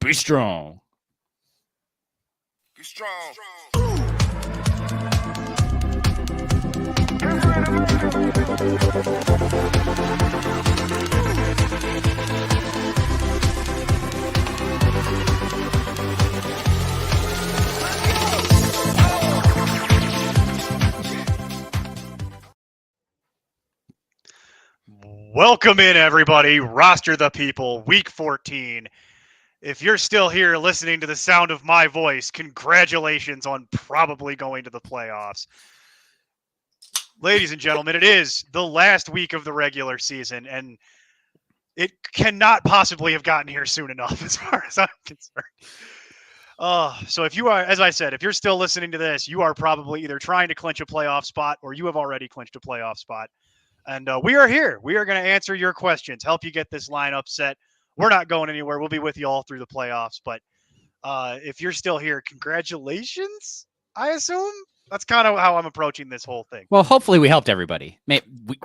Be strong. Be strong. Welcome in, everybody. Roster the People, Week 14. If you're still here listening to the sound of my voice, congratulations on probably going to the playoffs. Ladies and gentlemen, it is the last week of the regular season, and it cannot possibly have gotten here soon enough as far as I'm concerned. So if you are, as I said, if you're still listening to this, you are probably either trying to clinch a playoff spot or you have already clinched a playoff spot. And we are here. We are going to answer your questions, help you get this lineup set. We're not going anywhere. We'll be with you all through the playoffs. But if you're still here, congratulations, I assume. That's kind of how I'm approaching this whole thing. Well, hopefully we helped everybody.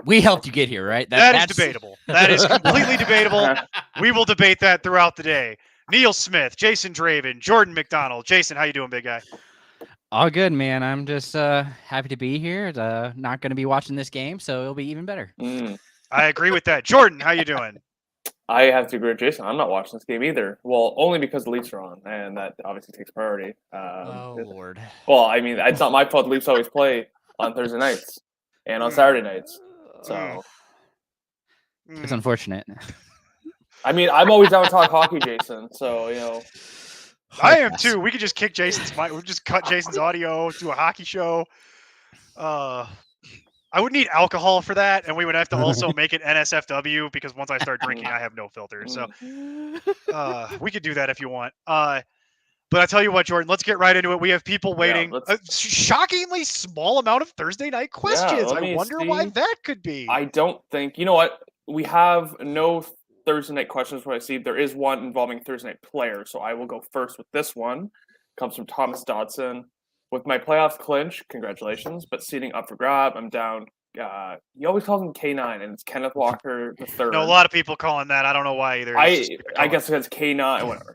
We helped you get here, right? That's debatable. That is completely debatable. We will debate that throughout the day. Neil Smith, Jason Draven, Jordan McDonald. Jason, how you doing, big guy? All good, man. I'm just happy to be here. Not going to be watching this game, so it'll be even better. I agree with that. Jordan, how you doing? I have to agree with Jason. I'm not watching this game either. Well, only because the Leafs are on, and that obviously takes priority. Lord. Well, I mean, it's not my fault the Leafs always play on Thursday nights and on Saturday nights. So It's unfortunate. I mean, I'm always down to talk hockey, Jason. So, you know. I am too. We could just kick Jason's mic. We'll just cut Jason's audio, do a hockey show. I would need alcohol for that, and we would have to also make it NSFW because once I start drinking, I have no filter. So we could do that if you want. But I tell you what, Jordan, let's get right into it. We have people waiting. A shockingly small amount of Thursday night questions. I wonder why that could be. I don't think. You know what? We have no Thursday night questions. What I see, there is one involving Thursday night players, so I will go first with this one. Comes from Thomas Dodson. With my playoff clinch, congratulations, but seating up for grab, I'm down. He always calls him K9, and it's Kenneth Walker the third. No, a lot of people call him that. I don't know why either. I guess it's K9, whatever.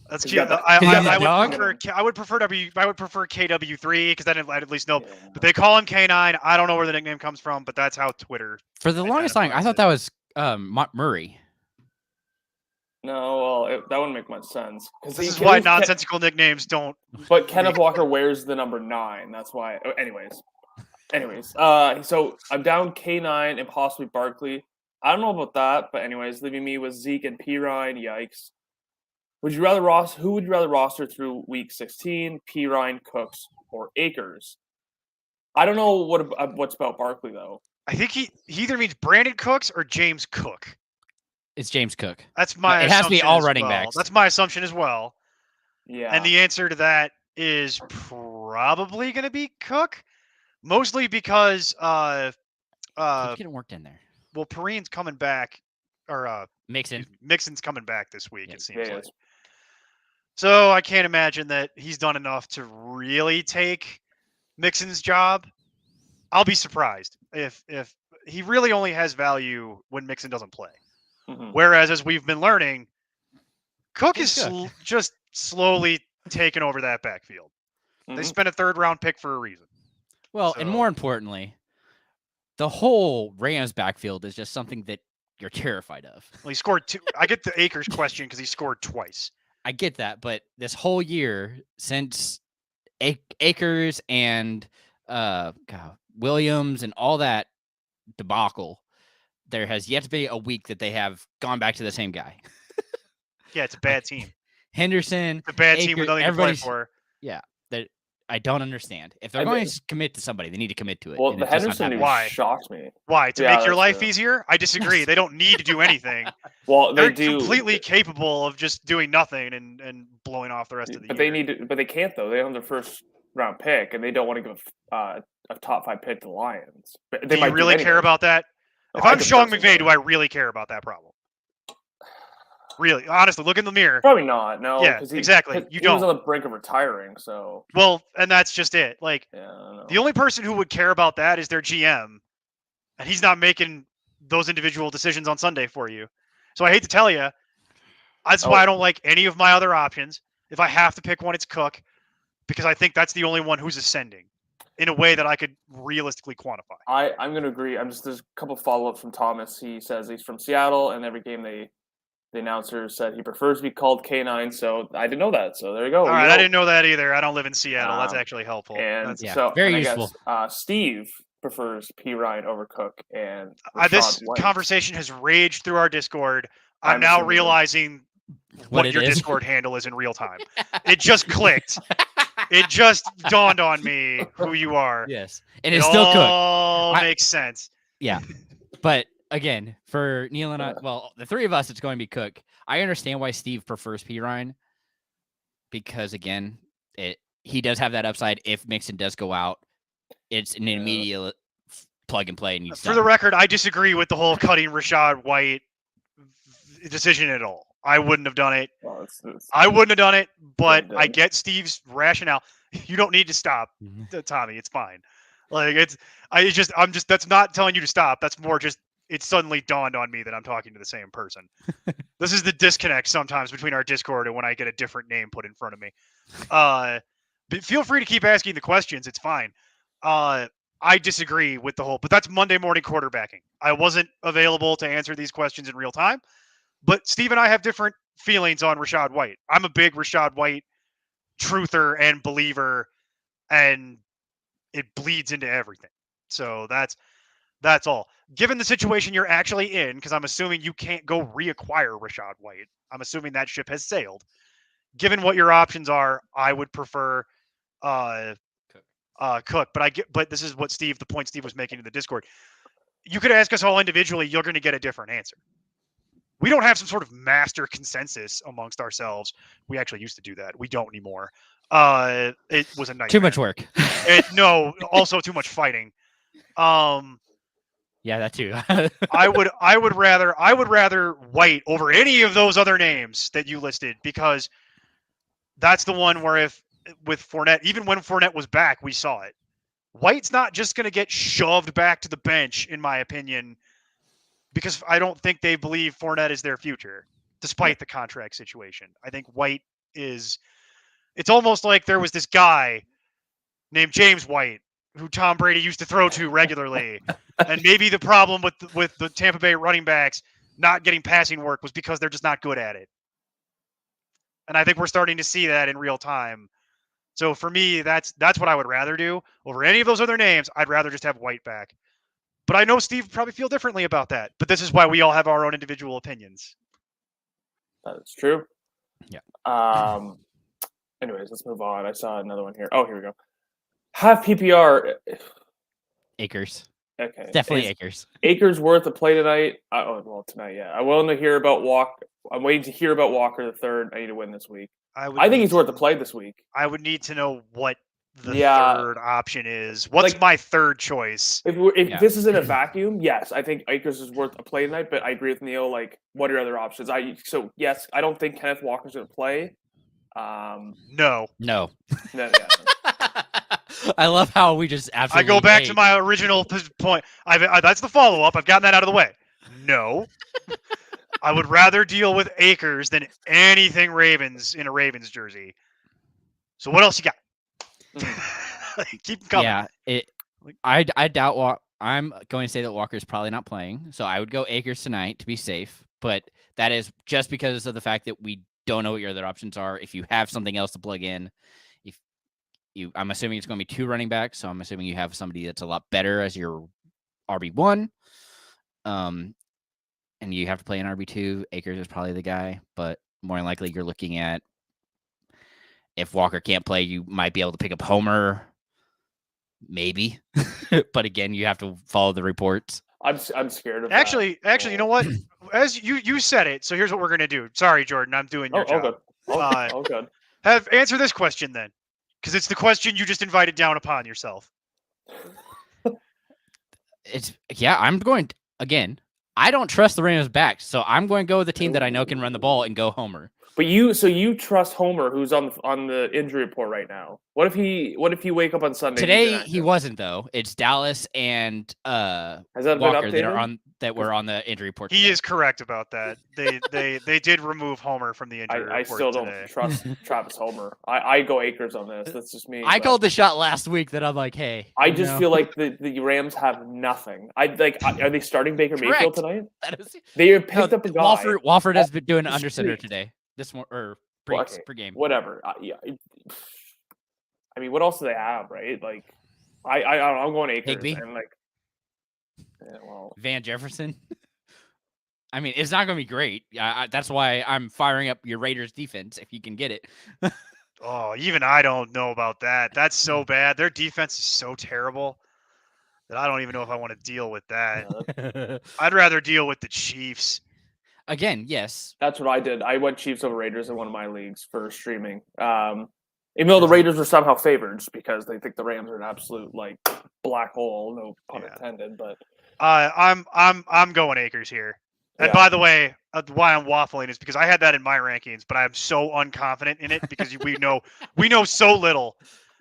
That's cute. I would prefer KW3 because then I'd at least know. Yeah. But they call him K9. I don't know where the nickname comes from, but that's how Twitter. For the longest time, I thought that was Murray. No, well, that wouldn't make much sense. This is why nonsensical nicknames don't. But Kenneth Walker wears the number 9. That's why. Anyways, so I'm down K9 and possibly Barkley. I don't know about that, but anyways, leaving me with Zeke and Pirine. Yikes. Who would you rather roster through week 16? Pirine, Cooks, or Akers? I don't know what's about Barkley though. I think he either means Brandon Cooks or James Cook. It's James Cook. That's my. It has to be all running backs. That's my assumption as well. Yeah. And the answer to that is probably going to be Cook, mostly because getting worked in there. Well, Perine's coming back, or Mixon's coming back this week. It seems like. So I can't imagine that he's done enough to really take Mixon's job. I'll be surprised if he really only has value when Mixon doesn't play. Mm-hmm. Whereas, as we've been learning, Cook is just slowly taking over that backfield. Mm-hmm. They spent a third-round pick for a reason. Well, and more importantly, the whole Rams backfield is just something that you're terrified of. Well, he scored 2. I get the Akers question because he scored twice. I get that, but this whole year since Akers and Williams and all that debacle, there has yet to be a week that they have gone back to the same guy. Yeah, it's a bad team. Henderson, it's a bad team with nothing to play for. Yeah, that I don't understand. If they're going to commit to somebody, they need to commit to it. Well, the Henderson news shocked me. Why? To make your life easier? I disagree. They don't need to do anything. Well, they're completely capable of just doing nothing and blowing off the rest of the year. But they can't though. They have their first round pick, and they don't want to give a top 5 pick to the Lions. But do you really care about that? If I'm Sean McVay, do I really care about that problem? Really, honestly, look in the mirror. Probably not. No. Yeah, exactly. He was on the brink of retiring, so. Well, and that's just it. Like, the only person who would care about that is their GM, and he's not making those individual decisions on Sunday for you. So I hate to tell you, That's why I don't like any of my other options. If I have to pick one, it's Cook, because I think that's the only one who's ascending in a way that I could realistically quantify. I'm going to agree. There's a couple follow-ups from Thomas. He says he's from Seattle, and every game the announcer said he prefers to be called K9. So I didn't know that. So there you go. All right, I didn't know that either. I don't live in Seattle. That's actually helpful. And Yeah, so very and useful. I guess, Steve prefers P. Ryan over Cook, and This Rashad White. conversation has raged through our Discord. I'm I'm now assuming- realizing what it your is. Discord handle is in real time. It just clicked. It just dawned on me who you are. Yes, and it's still Cook. All I- makes sense. But again, for Neil and I, well, the three of us, it's going to be Cook. I understand why Steve prefers P. Ryan because, again, he does have that upside. If Mixon does go out, it's an immediate plug and play. And For the record, I disagree with the whole cutting Rashad White decision at all. I wouldn't have done it. Well, I wouldn't have done it, but done. I get Steve's rationale. You don't need to stop, Tommy. It's fine. Like I'm just that's not telling you to stop. That's more just it suddenly dawned on me that I'm talking to the same person. This is the disconnect sometimes between our Discord and when I get a different name put in front of me. But feel free to keep asking the questions. It's fine. I disagree with the whole, but that's Monday morning quarterbacking. I wasn't available to answer these questions in real time, but Steve and I have different feelings on Rashad White. I'm a big Rashad White truther and believer, and it bleeds into everything. So that's all. Given the situation you're actually in, because I'm assuming you can't go reacquire Rashad White. I'm assuming that ship has sailed. Given what your options are, I would prefer Cook. But this is what the point Steve was making in the Discord. You could ask us all individually, you're going to get a different answer. We don't have some sort of master consensus amongst ourselves. We actually used to do that. We don't anymore. It was a nightmare. Too much work. No, also too much fighting. Yeah, that too. I would rather White over any of those other names that you listed, because that's the one where if with Fournette, even when Fournette was back, we saw it. White's not just going to get shoved back to the bench, in my opinion, because I don't think they believe Fournette is their future, despite the contract situation. I think White is. It's almost like there was this guy named James White who Tom Brady used to throw to regularly, and maybe the problem with the Tampa Bay running backs not getting passing work was because they're just not good at it. And I think we're starting to see that in real time. So for me, that's what I would rather do over any of those other names. I'd rather just have White back. But I know Steve probably feel differently about that. But this is why we all have our own individual opinions. That's true. Yeah. Anyways, let's move on. I saw another one here. Oh, here we go. Have PPR. Akers. Okay. Definitely Is Akers. Akers worth a play tonight? Tonight, yeah. I'm willing to hear about Walker. I'm waiting to hear about Walker the third. I need to win this week. I think he's worth a play this week. I would need to know what the Yeah. third option is. What's Like- my third choice? If this is in a vacuum, yes, I think Akers is worth a play tonight. But I agree with Neil. Like, what are your other options? Yes, I don't think Kenneth Walker's going to play. No. No. Yeah. I love how we just I absolutely. go back to hate- my original point. That's the follow-up. I've gotten that out of the way. No. I would rather deal with Akers than anything Ravens in a Ravens jersey. So what else you got? Keep coming. Yeah, I doubt. I'm going to say that Walker's probably not playing, so I would go Akers tonight to be safe. But that is just because of the fact that we don't know what your other options are. If you have something else to plug in, I'm assuming it's going to be 2 running backs, so I'm assuming you have somebody that's a lot better as your RB1. And you have to play an RB2. Akers is probably the guy, but more than likely you're looking at, if Walker can't play, you might be able to pick up Homer, maybe. But again, you have to follow the reports. I'm scared of Actually, you know what? As you said it, so here's what we're gonna do. Sorry, Jordan, I'm doing your job. Good. Good. Answer this question then, because it's the question you just invited down upon yourself. I'm going again. I don't trust the Rams back, so I'm going to go with the team that I know can run the ball and go Homer. But you trust Homer, who's on the injury report right now. What if you wake up on Sunday? and he's Today inactive? he wasn't though. It's Dallas and Has that Walker been that updated? were on the injury report. He today. is correct about that. They did remove Homer from the injury I report still don't today. trust Travis Homer. I go Akers on this. That's just me. I but called the shot last week that I'm like, hey. I just feel like the Rams have nothing. Are they starting Baker Mayfield Correct. tonight? that is, They picked up a guy. Walford has been doing the under center streak. today. This one or Well, breaks okay, per game. Whatever. I mean, what else do they have, right? Like, I don't know, I'm going Akers Higbee? and like, yeah, well, Van Jefferson. I mean, it's not going to be great. That's why I'm firing up your Raiders defense if you can get it. Oh, even I don't know about that. That's so bad. Their defense is so terrible that I don't even know if I want to deal with that. I'd rather deal with the Chiefs. Again, yes. that's what I did. I went Chiefs over Raiders in one of my leagues for streaming. Even though the Raiders were somehow favored just because they think the Rams are an absolute like black hole, no pun Yeah. intended. But I'm going Akers here. And Yeah. by the way, why I'm waffling is because I had that in my rankings, but I'm so unconfident in it because we know so little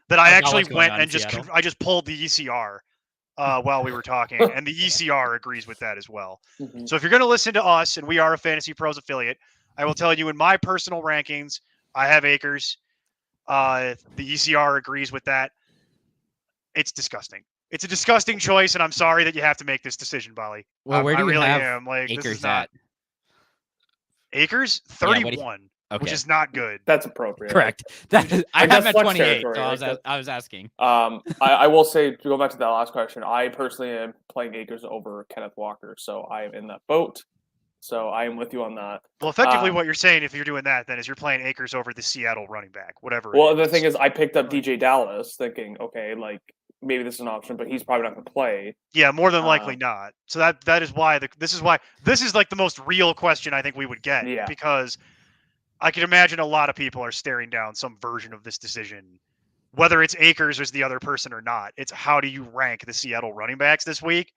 that I About actually what's going went on in and just Seattle. I just pulled the ECR while we were talking, and the ECR agrees with that as well. mhm. So if you're going to listen to us, and we are a Fantasy Pros affiliate, I will tell you in my personal rankings, I have Akers. The ECR agrees with that. It's disgusting. It's a disgusting choice, and I'm sorry that you have to make this decision, Bali. Well, where I do you really have am. Like, this Akers is not at? Acres Yeah, what do you- 31, Okay. which is not good. That's appropriate. Correct. That is, I Like, have that's him at flex 28, territory, so like, I was asking. I will say to go back to that last question. I personally am playing Akers over Kenneth Walker, so I am in that boat. So I am with you on that. Well, effectively, Uh, what you're saying, if you're doing that, then is you're playing Acres over the Seattle running back, whatever. Well, it the is. thing is, I picked up Like- DJ Dallas, thinking, okay, like maybe this is an option, but he's probably not going to play. Yeah, more than likely not. So that is why this is like the most real question I think we would get. Yeah. Because I can imagine a lot of people are staring down some version of this decision, whether it's Akers or the other person or not. It's how do you rank the Seattle running backs this week?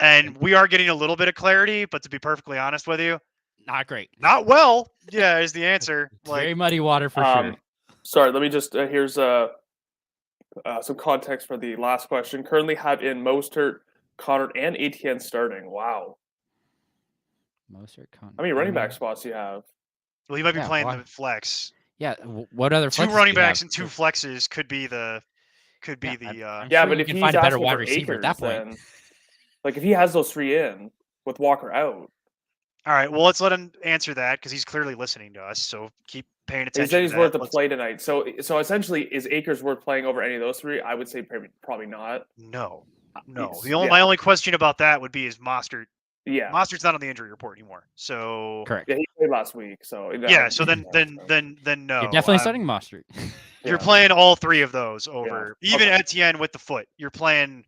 And we are getting a little bit of clarity, but to be perfectly honest with you, Not great. not well. Yeah, is the answer. It's Like, very muddy water for sure. Sorry, let me just here's some context for the last question. Currently have in Mostert, Connor, and ATN starting. Wow, Mostert, Conner. how many running back spots do you have? well, he might be Yeah, playing why- the flex. Yeah. What other Two flexes running do you backs have? and two flexes could be the. Yeah, I'm Yeah, sure but you if can he's find a better asking wide for receiver at that Akers, point. then like if he has those three in with Walker out, All right, well, let's let him answer that because he's clearly listening to us. So keep paying he attention. said he's to worth that. the Let's- play tonight. So essentially, is Akers worth playing over any of those three? I would say probably not. No, It's- my only question about that would be is Mostert. Yeah, Mostert's not on the injury report anymore. So Correct. yeah, he played last week. So yeah, so then no. You're definitely I'm- starting Mostert. You're Yeah. playing all three of those over. Yeah. Even Okay. Etienne with the foot. You're playing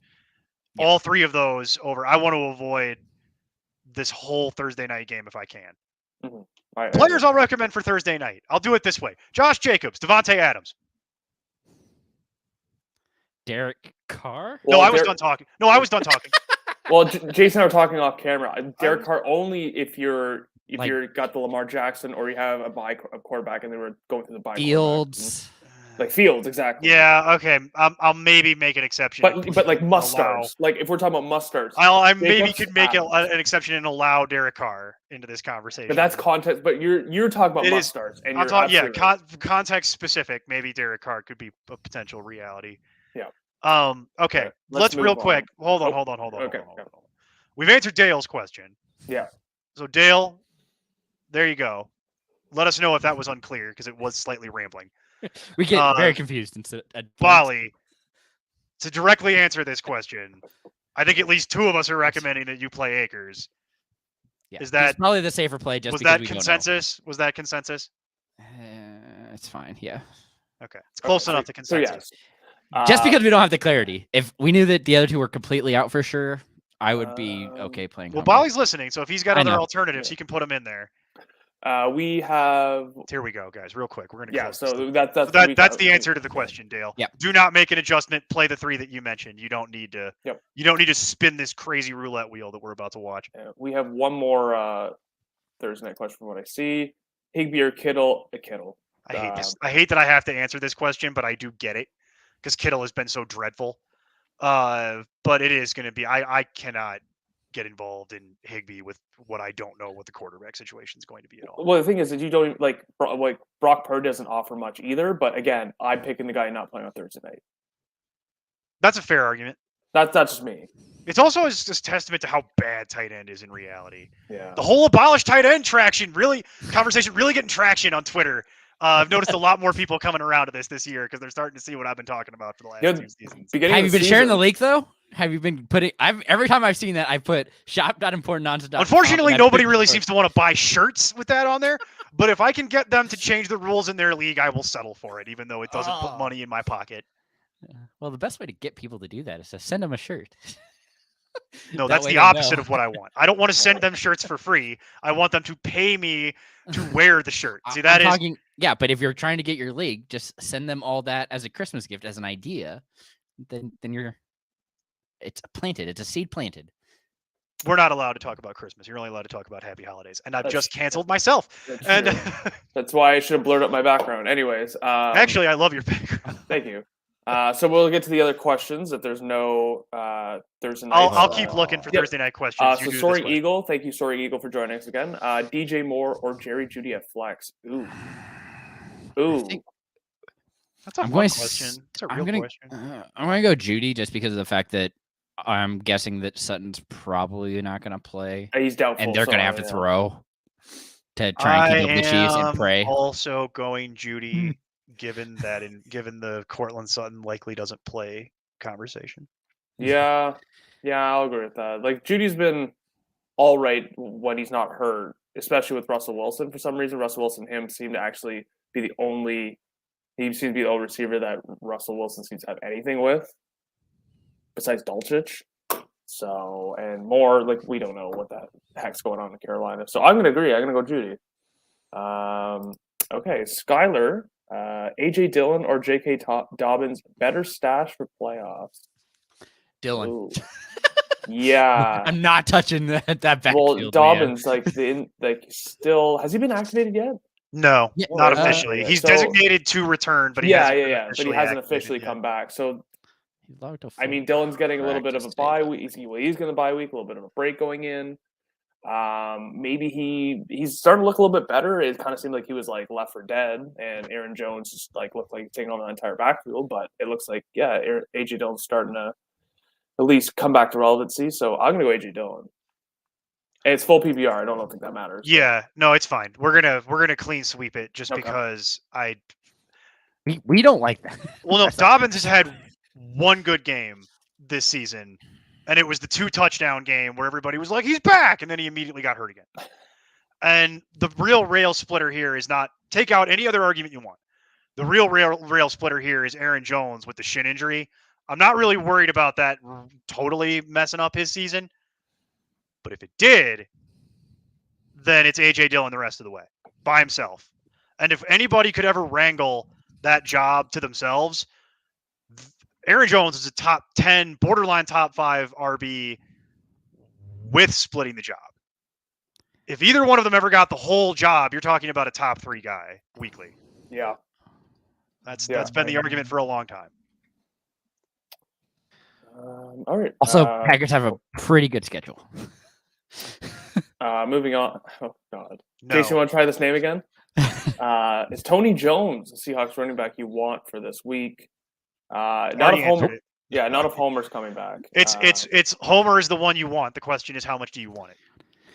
Yeah. all three of those over. I want to avoid this whole Thursday night game if I can. All right, Players I'll recommend for Thursday night. I'll do it this way. Josh Jacobs, Devontae Adams. Derek Carr. No, Well, I was Derek- done talking. No, I was done talking. Well, Jason and I were talking off camera. Derek Carr only if you're got the Lamar Jackson or you have a quarterback and they were going through the bye. Fields. like Fields, exactly. Yeah, okay. I'll maybe make an exception. but like must Allow- starts. Like if we're talking about must starts, I maybe Jacobs, could make Adams. an exception and allow Derek Carr into this conversation. but that's context. But you're talking about It must is- starts, and I'm you're talking, yeah, absolutely right. context specific. Maybe Derek Carr could be a potential reality. Yeah. Okay. Okay, Let's let's real move on. quick. Hold on. Oh, okay, Hold on. okay. We've answered Dale's question. Yeah. So Dale, there you go. Let us know if that was unclear because it was slightly rambling. We get Uh, very confused. Instead, at points. Bali, to directly answer this question, I think at least two of us are recommending that you play Akers. Yeah. is He's that- probably the safer play? Just Was because that we consensus? Was that consensus? don't know. It's fine. Yeah. Okay. It's close Okay, enough to So consensus. yes. Just because we don't have the clarity. If we knew that the other two were completely out for sure, I would be okay playing. Well, Homer. Bali's listening, so if he's got I other know. alternatives, Yeah. he can put them in there. We have Here we go, guys. Real quick, we're gonna yeah. close this So thing. that's So that's the answer to the question, Dale. Yeah. Do not make an adjustment. Play the three that you mentioned. You don't need to. Yep. You don't need to spin this crazy roulette wheel that we're about to watch. We have one more Thursday night question from what I see. Higbee or Kittle? Kittle. I hate this. I hate that I have to answer this question, but I do get it because Kittle has been so dreadful. But it is going to be. I cannot get involved in Higbee with what I don't know what the quarterback situation is going to be at all. Well, the thing is that you don't like Brock Purdy doesn't offer much either. But again, I'm picking the guy not playing on Thursday night. That's a fair argument. That's just me. It's also just testament to how bad tight end is in reality. Yeah. The whole abolish tight end conversation really getting traction on Twitter. I've noticed a lot more people coming around to this year because they're starting to see what I've been talking about for the last 2 seasons. Have you been sharing the link though? Have you been putting? Every time I've seen that, I put shop.important. Unfortunately, nobody really seems to want to buy shirts with that on there. But if I can get them to change the rules in their league, I will settle for it, even though it doesn't put money in my pocket. Well, the best way to get people to do that is to send them a shirt. No, that's the opposite of what I want. I don't want to send them shirts for free. I want them to pay me to wear the shirt. See, that is yeah. But if you're trying to get your league, just send them all that as a Christmas gift, as an idea. Then it's planted. It's a seed planted. We're not allowed to talk about Christmas. You're only allowed to talk about happy holidays, and I've just canceled myself. That's why I should have blurred up my background. Anyways, actually, I love your background. Thank you. So we'll get to the other questions. If there's no Thursday night, I'll keep looking for Thursday night questions. So Soaring Eagle, thank you, Soaring Eagle, for joining us again. DJ Moore or Jerry Jeudy at flex? Ooh. That's a fun question. It's a real question. I'm going to go Jeudy just because of the fact that I'm guessing that Sutton's probably not going to play. He's doubtful, and they're going to have to throw to try and keep up the Chiefs and pray. Also going Jeudy. Given the Cortland Sutton likely doesn't play conversation. Yeah, I'll agree with that. Like Judy's been all right when he's not hurt, especially with Russell Wilson. For some reason, Russell Wilson and him seem to actually be the only. He seems to be the only receiver that Russell Wilson seems to have anything with, besides Dulcich. So and more like we don't know what the heck's going on in Carolina. So I'm going to agree. I'm going to go Jeudy. Okay, Skyler. AJ Dillon or J.K. Dobbins, better stash for playoffs? Dillon. Yeah. I'm not touching that backfield. Well, Dobbins, still has he been activated yet? No, not officially. He's designated to return, but he hasn't but he hasn't officially come back. So I mean, Dillon's getting a little bit of a bye week. He's going to bye week, a little bit of a break going in. Maybe he's starting to look a little bit better. It kind of seemed like he was like left for dead, and Aaron Jones just like looked like taking on the entire backfield. But it looks like AJ Dillon's starting to at least come back to relevancy. So I'm gonna go AJ Dillon. And it's full PPR. I don't think that matters. Yeah, no, it's fine. We're gonna clean sweep it just because we don't like that. Well, no, Dobbins has had one good game this season. And it was the 2 touchdown game where everybody was like, he's back. And then he immediately got hurt again. And the real rail splitter here is not take out any other argument you want. The real rail splitter here is Aaron Jones with the shin injury. I'm not really worried about that totally messing up his season. But if it did, then it's A.J. Dillon the rest of the way by himself. And if anybody could ever wrangle that job to themselves, Aaron Jones is a top 10, borderline top 5 RB with splitting the job. If either one of them ever got the whole job, you're talking about a top 3 guy weekly. Yeah. That's been the argument for a long time. All right. Also, Packers have a pretty good schedule. Moving on. Oh, God. No. Jason, you want to try this name again? It's Tony Jones, the Seahawks running back you want for this week. Not if Homer. Yeah, not if Homer's coming back. It's Homer is the one you want. The question is, how much do you want it?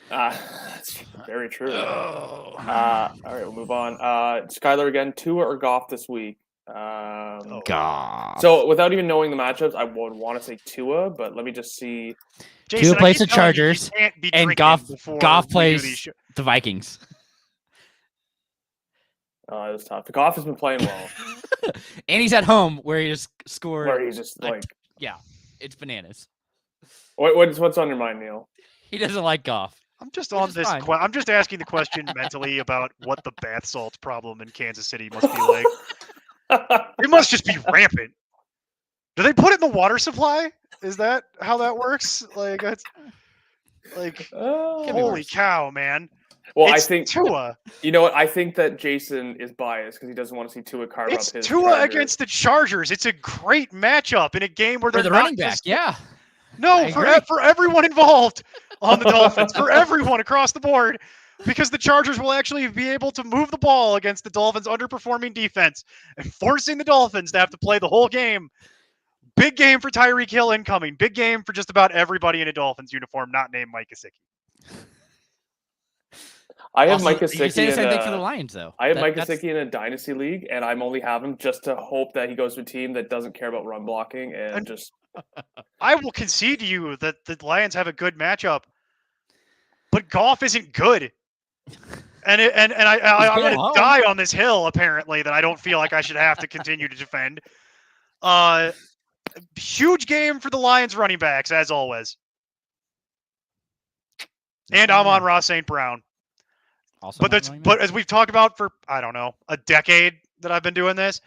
That's very true. All right, we'll move on. Skyler again, Tua or Goff this week? Goff. So without even knowing the matchups, I would want to say Tua, but let me just see. Jason, Tua plays the Chargers, and Goff plays the Vikings. It was tough. Goff has been playing well. And he's at home where he just scored. Where he's just it's bananas. What's on your mind, Neil? He doesn't like Goff. I'm just on this. I'm just asking the question mentally about what the bath salts problem in Kansas City must be like. It must just be rampant. Do they put it in the water supply? Is that how that works? Like that's like holy cow, man. Well, I It's think Tua. you know what? I think that Jason is biased because he doesn't want to see Tua carve It's up his Tua Chargers. against the Chargers. It's a great matchup in a game where For they're the not running back, just- yeah. No, I for agree. for everyone involved on the Dolphins, for everyone across the board, because the Chargers will actually be able to move the ball against the Dolphins' underperforming defense and forcing the Dolphins to have to play the whole game. Big game for Tyreek Hill incoming. Big game for just about everybody in a Dolphins uniform, not named Mike Gesicki. I have Also, Mike you say Gesicki the in same thing for the a, Lions, though. I have That- Mike that's- Gesicki in a dynasty league, and I'm only have him just to hope that he goes to a team that doesn't care about run blocking and And- just. I will concede to you that the Lions have a good matchup, but Goff isn't good. And I'm good going at to home. die on this hill, apparently, that I don't feel like I should have to continue to defend. Huge game for the Lions running backs, as always. And Amon Ross St. Brown. Also But not that's running but back. as we've talked about for, I don't know, a decade that I've been doing this,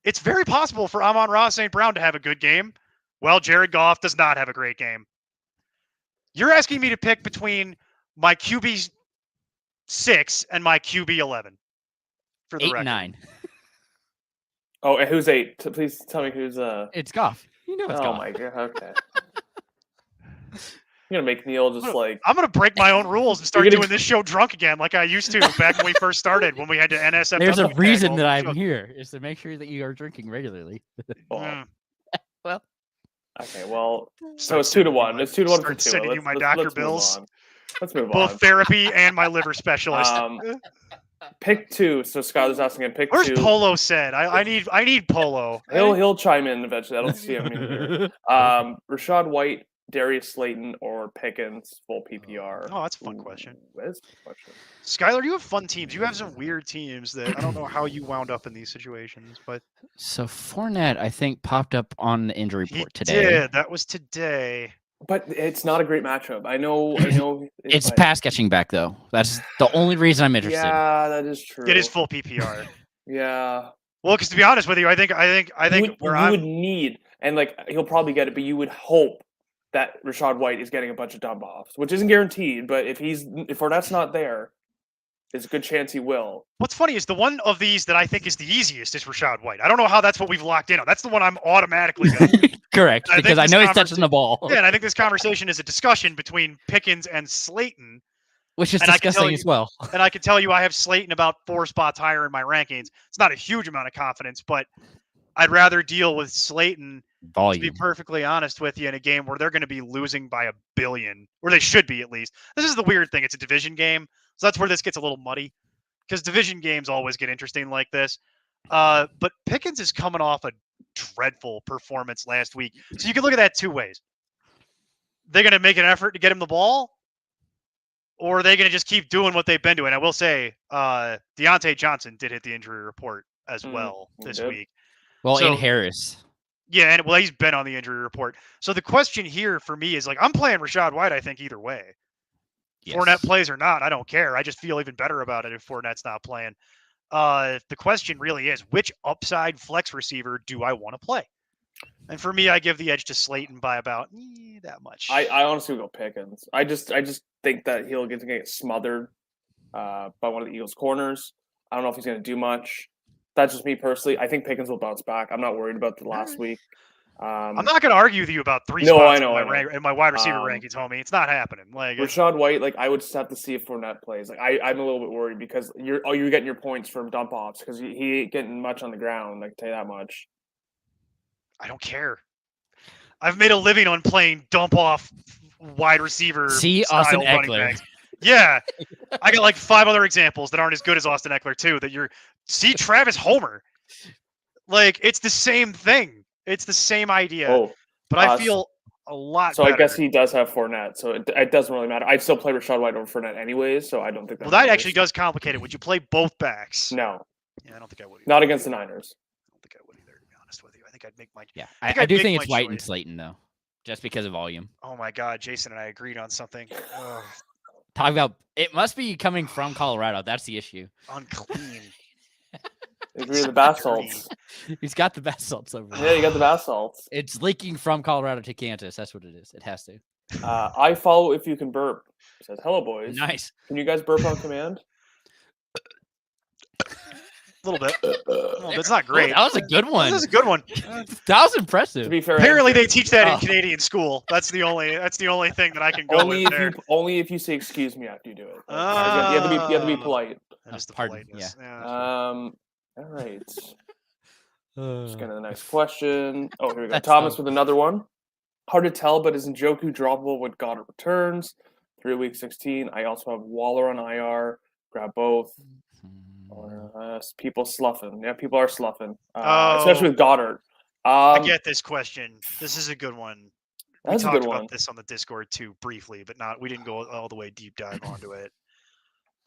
it's very possible for Amon Ross St. Brown to have a good game. Well, Jared Goff does not have a great game. You're asking me to pick between my QB 6 and my QB 11 for the 8 record. and 9. Oh, and who's 8? Please tell me who's It's Goff. You know it's Oh Goff. my god. Okay. You're gonna make Neil just like. I'm gonna break my own rules and start You're gonna- doing this show drunk again, like I used to back when we first started, when we had to NSF. There's a reason that I'm I'm here, is to make sure that you are drinking regularly. Mm. Okay, well, so Start it's 2 to sending you 1. my- It's 2 to 1 for start Tua. sending you my Let's Dr. move Bills. on. Let's move Both on. therapy and my liver specialist. Pick 2. So Skylar's asking him pick Where's 2. Polo said? I need Polo. He'll chime in eventually. I don't see him in here. Rashad White, Darius Slayton, or Pickens full PPR. Oh, that's a fun question. That is a fun question. Skylar, you have fun teams. You have some weird teams that I don't know how you wound up in these situations, but So Fournette, I think, popped up on the injury he report today. did. That was today. But it's not a great matchup. I know. It's like- pass catching back though. That's the only reason I'm interested. Yeah, that is true. It is full PPR. Yeah. Well, because to be honest with you, I think you where would I'm need, and like he'll probably get it, but you would hope that Rashad White is getting a bunch of dump offs, which isn't guaranteed. But if Fournette's not there, there's a good chance he will. What's funny is the one of these that I think is the easiest is Rashad White. I don't know how that's what we've locked in on. That's the one I'm automatically going to Correct, I think because I this know he's touching the ball, Yeah, and I think this conversation is a discussion between Pickens and Slayton. which is and I can tell disgusting as well. And I can tell you I have Slayton about 4 spots higher in my rankings. It's not a huge amount of confidence, but I'd rather deal with Slayton, to be Volume. perfectly honest with you, in a game where they're going to be losing by a billion, or they should be at least. This is the weird thing. It's a division game. So that's where this gets a little muddy, because division games always get interesting like this. But Pickens is coming off a dreadful performance last week. So you can look at that 2 ways. They're going to make an effort to get him the ball, or are they going to just keep doing what they've been doing? I will say Deontay Johnson did hit the injury report as well he this did. week. Well, So- in Harris. Yeah, and well, he's been on the injury report. So the question here for me is like, I'm playing Rashad White, I think, either way. Yes. Fournette plays or not, I don't care. I just feel even better about it if Fournette's not playing. The question really is, which upside flex receiver do I want to play? And for me, I give the edge to Slayton by about that much. I honestly would go Pickens. I just think that he'll get smothered by one of the Eagles' corners. I don't know if he's going to do much. That's just me personally. I think Pickens will bounce back. I'm not worried about the last week. I'm not going to argue with you about 3 No, spots I know, in my wide receiver Um, rankings, homie. It's not happening. Like, Rashad White, like I would just have to see if Fournette plays. Like I'm a little bit worried because you're getting your points from dump offs because he ain't getting much on the ground. I can tell you that much. I don't care. I've made a living on playing dump off wide receiver. See style Austin running Eckler. backs. Yeah, I got like 5 other examples that aren't as good as Austin Eckler too. See Travis Homer. Like it's the same thing. It's the same idea. Oh, but I uh, feel a lot. so better. I guess he does have Fournette, so it doesn't really matter. I'd still play Rashad White over Fournette anyways, so I don't think that. Well, that matters. actually does complicate it. Would you play both backs? No, Yeah, I don't think I would. not against the Niners. I don't think I would either. To be honest with you, I think I'd make my. Yeah, think I I'd do make think my it's White and choice. Slayton though, just because of volume. Oh my God, Jason and I agreed on something. Ugh, Talk about it must be coming from Colorado. That's the issue. unclean. Agree with the bath salts. He's got the best salts over there. Yeah, you got the bath salts. It's leaking from Colorado to Kansas. That's what it is. It has to. I follow if you can burp. It says, hello, boys. Nice. Can you guys burp on command? A little bit. To It's not Oh, great. that was a good one. This is a good one. That was impressive. be fair, Apparently, they teach that in Oh. Canadian school. That's the only thing that I can go only with if there. you only if you say excuse me after you do it. You have to be polite. That is the Pardon, politeness. Yeah. All right. Just Uh, get to the next question. Oh, here we go. That's Thomas so- with another one. Hard to tell, but is Njoku droppable when Goddard returns? 3 week 16. I also have Waller on IR. Grab both. People sloughing. Yeah, people are sloughing. Especially with Goddard. I get this question. This is a good one. We That's a talked good about one. this on the Discord too, briefly, but we didn't go all the way deep dive onto it.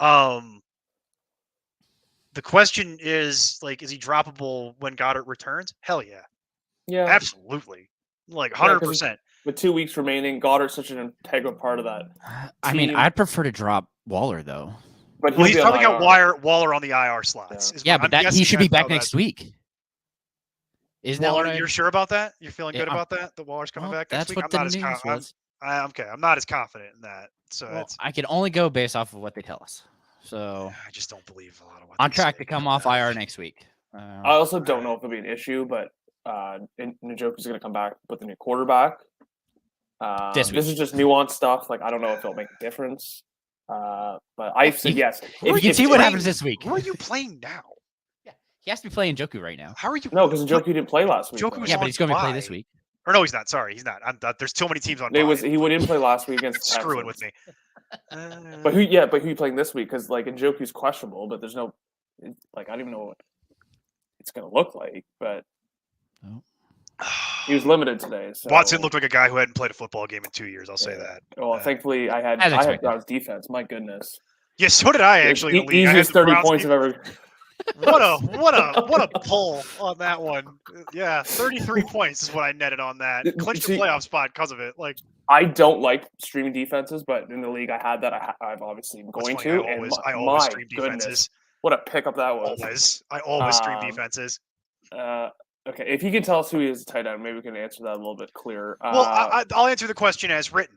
The question is is he droppable when Goddard returns? Hell yeah, Yeah. absolutely, like Yeah, 100%. With 2 weeks remaining, Goddard's such an integral part of that. I mean, team. I'd prefer to drop Waller though. But Well, he'll he's be on probably got IR. Waller on the IR slots. Yeah. is Yeah, what but I'm he guessing should be that's back how next that- week. Isn't that Waller, what you're sure about that? You're feeling Yeah, good about that? The Waller's coming well, back next that's week. what I'm the not as news was. I'm not as confident in that. So Well, it's, I can only go based off of what they tell us. So I just don't believe a lot of what on they track say. to come off IR next week. I also don't know if it'll be an issue, but Njoku's going to come back with a new quarterback. This This is just nuanced stuff. Like, I don't know if it'll make a difference. But I said You- yes. you can If- see what if- happens this week. Who are you playing now? He has to be playing Joku right now. How are you? No, because Njoku didn't play last week. Njoku though. was Yeah, on but he's going to play this bye. week. Or no, he's not. Sorry, he's not. There's too many teams on. He bye. didn't play last week against the Screwing Texans. with me. But who are you playing this week? Because like Njoku's questionable, but there's no I don't even know what it's gonna look like. But he was limited today. So Watson looked like a guy who hadn't played a football game in 2 years. I'll say Yeah. that. Well, thankfully I had As expected. Browns defense. My goodness, Yeah, so did I actually. in the league. I had easiest the 30 Browns points I've ever. What a pull on that one. Yeah, 33 points is what I netted on that. Clinched a See- playoff spot because of it. Like I don't like streaming defenses, but in the league I had that. I'm obviously that's going funny, to. I and always my stream goodness, defenses. what a pickup that was. I always stream Um, defenses. Okay, if you can tell us who he is tight end, maybe we can answer that a little bit clearer. Well, I'll answer the question as written.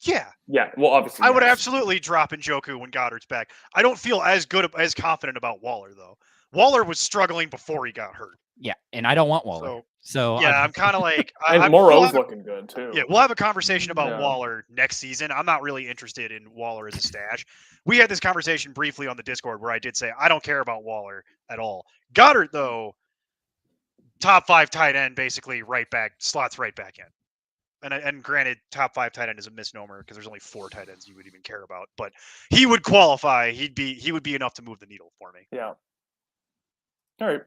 Yeah, Yeah, well, obviously I would yes. absolutely drop Njoku when Goddard's back. I don't feel as confident about Waller though. Waller was struggling before he got hurt. Yeah, and I don't want Waller. So Yeah, I'm kind of like And Moreau's looking good too. Yeah, we'll have a conversation about Yeah. Waller next season. I'm not really interested in Waller as a stash. We had this conversation briefly on the Discord where I did say I don't care about Waller at all. Goddard, though, top 5 tight end, basically slots right back in. And granted, top 5 tight end is a misnomer because there's only 4 tight ends you would even care about. But he would qualify. He would be enough to move the needle for me. Yeah. All right.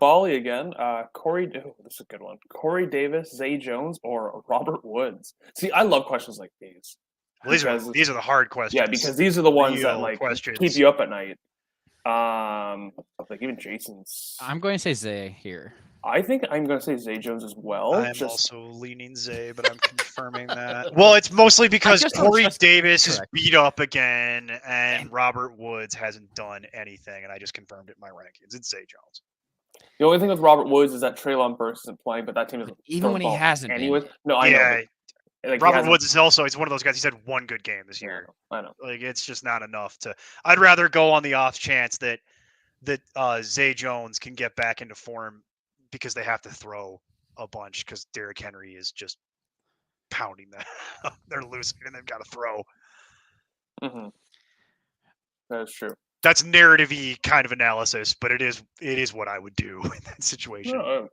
Bali again. Corey. Oh, this is a good one. Corey Davis, Zay Jones, or Robert Woods. See, I love questions like these. Well, these Because- are the hard questions. Yeah, because these are the ones that Real like questions. keep you up at night. Like even Jason's. I'm going to say Zay here. I think I'm going to say Zay Jones as well. I'm just also leaning Zay, but I'm confirming that. Well, it's mostly because just don't Corey trust- Davis is correct. beat up again, and Robert Woods hasn't done anything, and I just confirmed it in my rankings. It's Zay Jones. the only thing with Robert Woods is that Treylon Burks isn't playing, but that team is Even when he hasn't been. anyways. No, I know. Yeah, but, like, he Robert hasn't- Woods is also he's one of those guys. He's had one good game this Yeah, year. I know. Like it's just not enough to. I'd rather go on the off chance that Zay Jones can get back into form because they have to throw a bunch because Derrick Henry is just pounding them. They're losing and they've got to throw. Mm-hmm. That is true. That's narrative-y kind of analysis, but it is what I would do in that situation. No,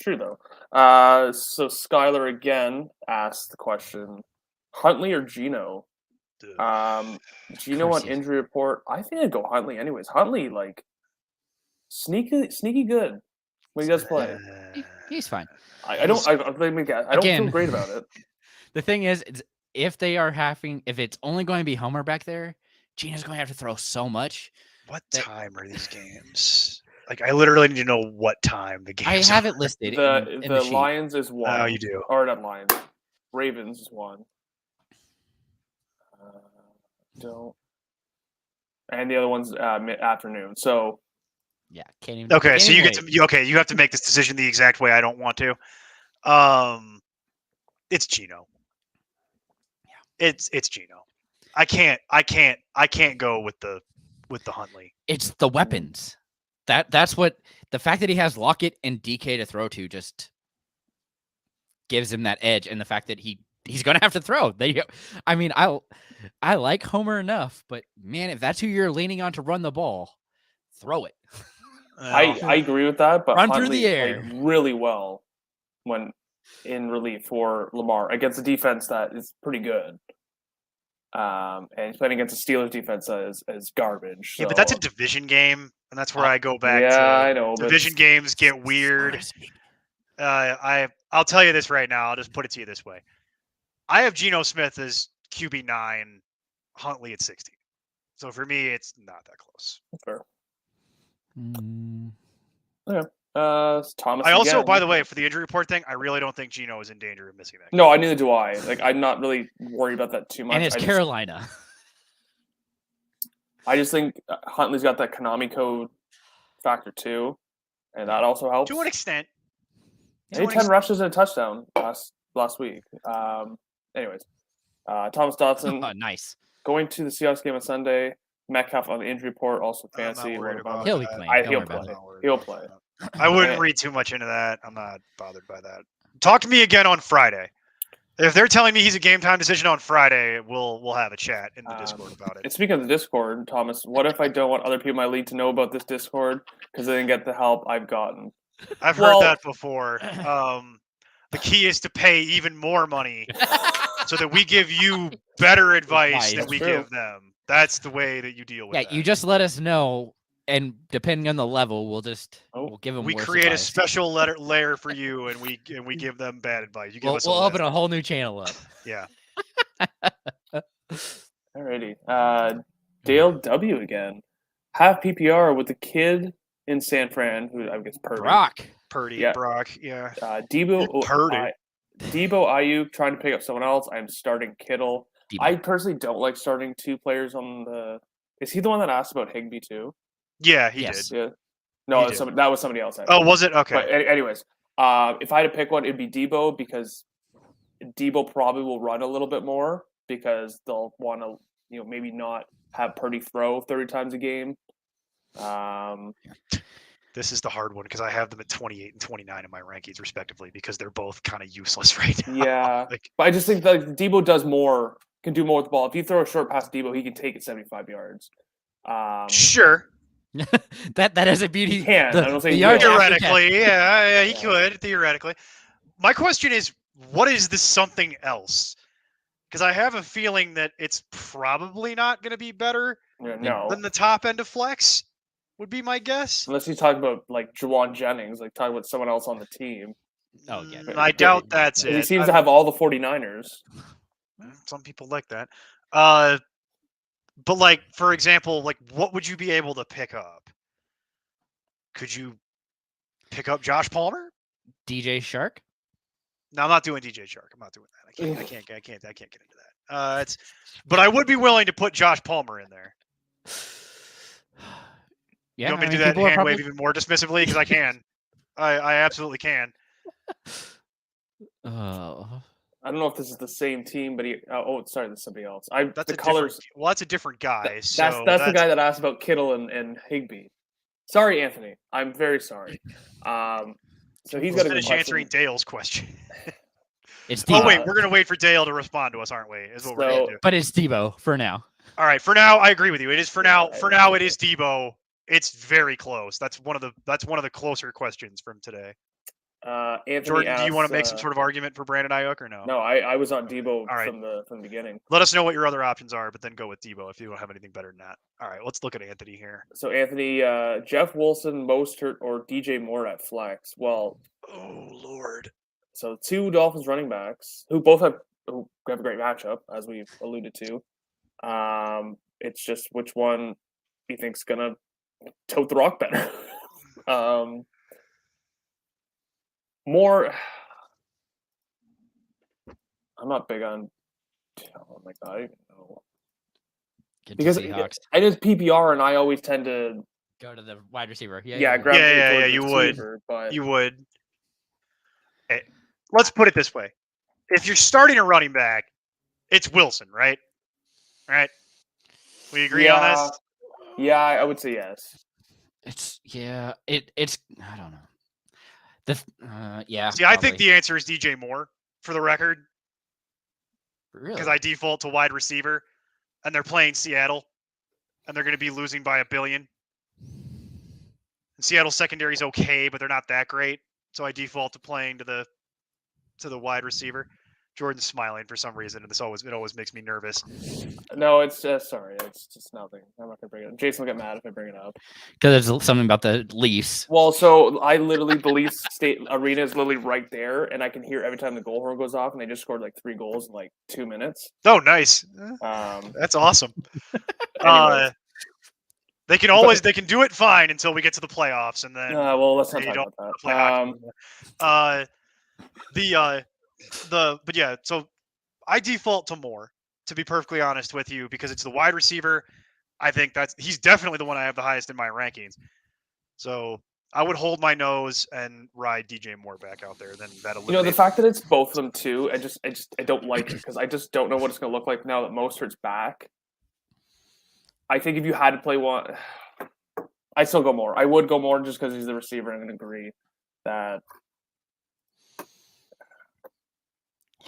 true though. So Skylar again asked the question: Huntley or Gino? Gino on Crazy. injury report. I think I'd go Huntley anyways. Huntley like sneaky good when he does play. He's fine. I don't Again. feel great about it. The thing is, if it's only going to be Homer back there, Gina's going to have to throw so much. What that- time are these games? Like, I literally need to know what time the I games have are. it listed The in the sheet. Lions is one. Oh, you do. Or not Lions. Ravens is one. Don't. And the other one's mid-afternoon. So Yeah, can't even. Okay, can't so you even get wait. to you have to make this decision the exact way I don't want to. It's Gino. It's Geno. I can't go with the Huntley. It's the weapons. That's what the fact that he has Lockett and DK to throw to just gives him that edge, and the fact that he's gonna have to throw. I mean, I like Homer enough, but man, if that's who you're leaning on to run the ball, throw it. I agree with that, but Run through Huntley the air. played really well when in relief for Lamar against a defense that is pretty good. And he's playing against a Steelers defense that is garbage. Yeah, but that's a so- division game, and that's where I go back yeah, to I know. But division games get weird. I'll tell you this right now. I'll just put it to you this way. I have Geno Smith as QB9, Huntley at 60. So for me, it's not that close. fair. Mm, Thomas. I also, again. by the way, for the injury report thing, I really don't think Geno is in danger of missing that game. No, neither do I. Like, I'm not really worried about that too much. and it's I just- Carolina. I just think Huntley's got that Konami code factor too, and that also helps. To an extent. He had 10 rushes and a touchdown last week. Anyways, Thomas Dotson Oh, nice. going to the Seahawks game on Sunday. Metcalf on the injury report, also I'm not fancy. worried What about about He'll be that. playing. I- Don't he'll worry about play. it. Not worried He'll about play. that. I wouldn't read too much into that. I'm not bothered by that. Talk to me again on Friday. If they're telling me he's a game time decision on Friday, we'll have a chat in the Discord about And it. speaking of the Discord, Thomas, what if I don't want other people in my league to know about this Discord because they didn't get the help I've gotten? I've well- heard that before. The key is to pay even more money so that we give you better advice than That's we true. give them. That's the way that you deal with Yeah, that. you just let us know, and depending on the level, we'll give them. we worse create a advice. special layer for you, and we give them bad advice. You give We'll us we'll a open list. a whole new channel up. Yeah. Alrighty. Dale W again. Have PPR with the kid in San Fran, who I guess Purdy. Brock. Purdy, Yeah. Brock, yeah. Debo Purdy. Debo Ayuk trying to pick up someone else. I'm starting Kittle. Debo. I personally don't like starting two players on the. Is he the one that asked about Higbee too? Yeah, he Yes. did. Yeah. No, He it was did. that was somebody else. Oh, was it? Okay. But anyways, if I had to pick one, it'd be Debo because Debo probably will run a little bit more because they'll want to, maybe not have Purdy throw 30 times a game. This is the hard one because I have them at 28 and 29 in my rankings, respectively, because they're both kind of useless right now. Yeah, Like, but I just think that Debo can do more with the ball. If you throw a short pass to Debo, he can take it 75 yards. sure. that is a beauty. He can. I don't say he yards will. after catch. Theoretically, yeah, he Yeah. could. Theoretically. My question is, what is the something else? Because I have a feeling that it's probably not going to be better Yeah, no, than the top end of flex, would be my guess. unless you talk about like Jawan Jennings, like talking about someone else on the team. Oh, yeah. I doubt that's He it. seems to have all the 49ers. Some people like that. But like, for example, like what would you be able to pick up? Could you pick up Josh Palmer? DJ Shark. No, I'm not doing DJ Shark. I'm not doing that. I can't get into that. But I would be willing to put Josh Palmer in there. Yeah, You want me I to mean, do that people are hand wave probably- even more dismissively? Because I can. I absolutely can. Oh, I don't know if this is the same team, but sorry, that's somebody else. That's the a colors. different. Well, that's a different guy. That's So the guy that asked about Kittle and Higbee. Sorry, Anthony. I'm very sorry. So he's Let's got a good finish question. answering Dale's question. it's Oh Debo. wait, we're gonna wait for Dale to respond to us, aren't we? Is what we're So- gonna do. But it's Debo for now. All right, for now, I agree with you. It is for now. Yeah, For now, it is Debo. It's very close. That's one of the closer questions from today. Anthony Jordan, do you want to make asks, some sort of argument for Brandon Ayuk or no? No, I was on Debo right. from the beginning. Let us know what your other options are, but then go with Debo if you don't have anything better than that. All right, let's look at Anthony here. So Anthony, Jeff Wilson, Mostert, or DJ Moore at flex. Well, Oh Lord. so two Dolphins running backs who both have a great matchup, as we've alluded to. It's just which one you think's gonna tote the rock better. More. I'm not big on. Oh my god, I don't even know. Get Because to Seahawks. I just PPR, and I always tend to Go to the wide receiver. Yeah, gravitate Yeah, towards the you would. receiver, But You would. Let's put it this way: if you're starting a running back, It's Wilson, right? Right? We agree on this? Yeah, I would say yes. It's I don't know. Yeah. See, I think probably. the answer is DJ Moore, for the record, Really? because I default to wide receiver, and they're playing Seattle, and they're going to be losing by $1 billion. And Seattle's secondary is okay, but they're not that great, so I default to playing to the wide receiver. Jordan's smiling for some reason, and it always makes me nervous. No, it's sorry, it's just nothing. I'm not gonna bring it up. Jason will get mad if I bring it up. Because there's something about the Leafs. Well, so I literally the Leafs state arena is literally right there, and I can hear every time the goal horn goes off, and they just scored like 3 goals in like 2 minutes. Oh, nice. That's awesome. Anyways. They can do it fine until we get to the playoffs, and then well, let's not you talk don't about play that. hockey. But yeah, so I default to Moore, to be perfectly honest with you, because it's the wide receiver. I think he's definitely the one I have the highest in my rankings. So I would hold my nose and ride DJ Moore back out there. Then that You know, the fact that it's both of them too, I don't like it because I just don't know what it's going to look like now that Mostert's back. I think if you had to play one, I'd still go Moore. I would go Moore just because he's the receiver. I'm going to agree that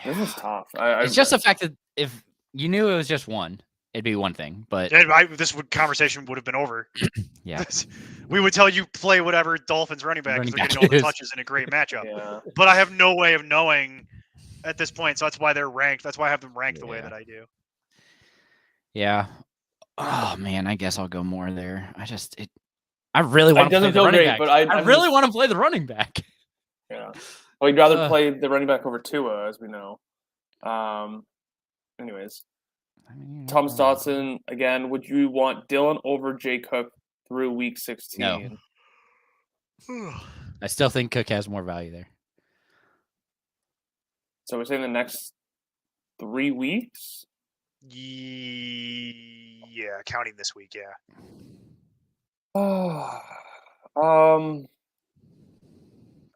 this is tough. It's just the fact that if you knew it was just one, it'd be one thing. But conversation would have been over. Yeah, we would tell you play whatever Dolphins running back because they're getting all the touches in a great matchup. Yeah. But I have no way of knowing at this point, so that's why they're ranked. That's why I have them ranked the way that I do. Yeah. Oh man, I guess I'll go Moore there. I really want to play the running back. But I really want to play the running back. Yeah. Well, you'd rather play the running back over Tua, as we know. Anyways, Thomas Dotson again. Would you want Dylan over Jay Cook through week 16? No. I still think Cook has more value there. So we're saying the next 3 weeks. Yeah, counting this week, yeah.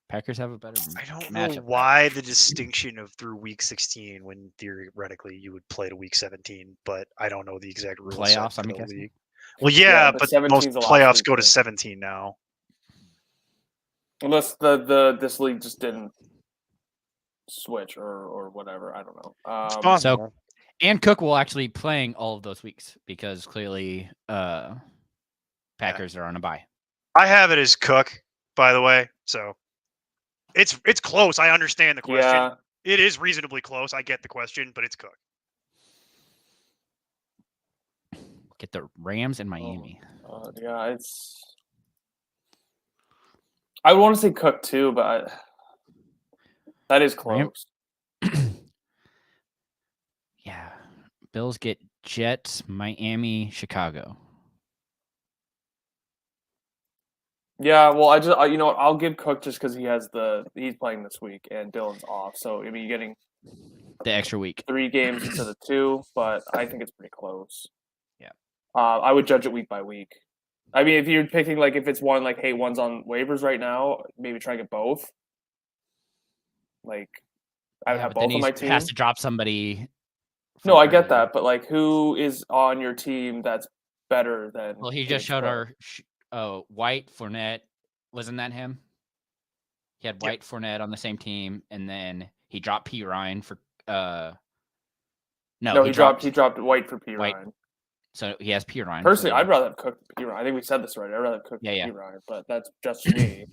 Packers have a better I don't matchup know why the distinction of through week 16 when theoretically you would play to week 17, but I don't know the exact rules. Playoffs, I'm guessing. League. Well, yeah, but most 17's the last playoffs week, go to right? 17 now. Unless this league just didn't switch or whatever. I don't know. So, and Cook will actually be playing all of those weeks because clearly Packers are on a bye. I have it as Cook, by the way. So it's close. I understand the question. Yeah. It is reasonably close. I get the question, but it's Cook. Get the Rams and Miami. Yeah, it's. I would want to say Cook too, but that is close. Yeah, Bills get Jets, Miami, Chicago. Yeah, well, you know what? I'll give Cook just because he's playing this week and Dylan's off, so I mean, you're getting the extra week, 3 games instead of 2, but I think it's pretty close. Yeah, I would judge it week by week. I mean, if you're picking if it's one hey, one's on waivers right now, maybe try and get both. I would have both on my team. Has to drop somebody. No, I get that, but who is on your team that's better than? Well, he just showed our White, Fournette. Wasn't that him? He had White, Fournette on the same team, and then he dropped P. Ryan for. No, he dropped White for P. Ryan. So he has P. Ryan. Personally, I'd rather have Cook than P. Ryan. I think we said this already. I'd rather have Cook than P. Ryan, but that's just me.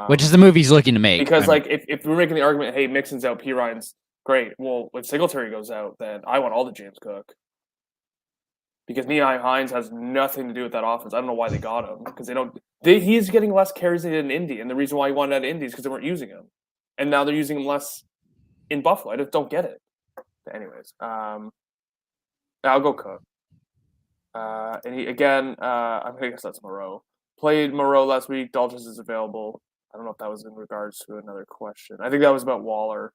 Which is the move he's looking to make. Because if we're making the argument, hey, Mixon's out, P. Ryan's great. Well, when Singletary goes out, then I want all the James Cook. Because Nyheim Hines has nothing to do with that offense. I don't know why they got him. Because he's getting less carries than he did in Indy. And the reason why he wanted out of Indy is because they weren't using him. And now they're using him less in Buffalo. I just don't get it. But anyways, I'll go Cook. And he, again, I guess that's Moreau. Played Moreau last week. Dulcich is available. I don't know if that was in regards to another question. I think that was about Waller.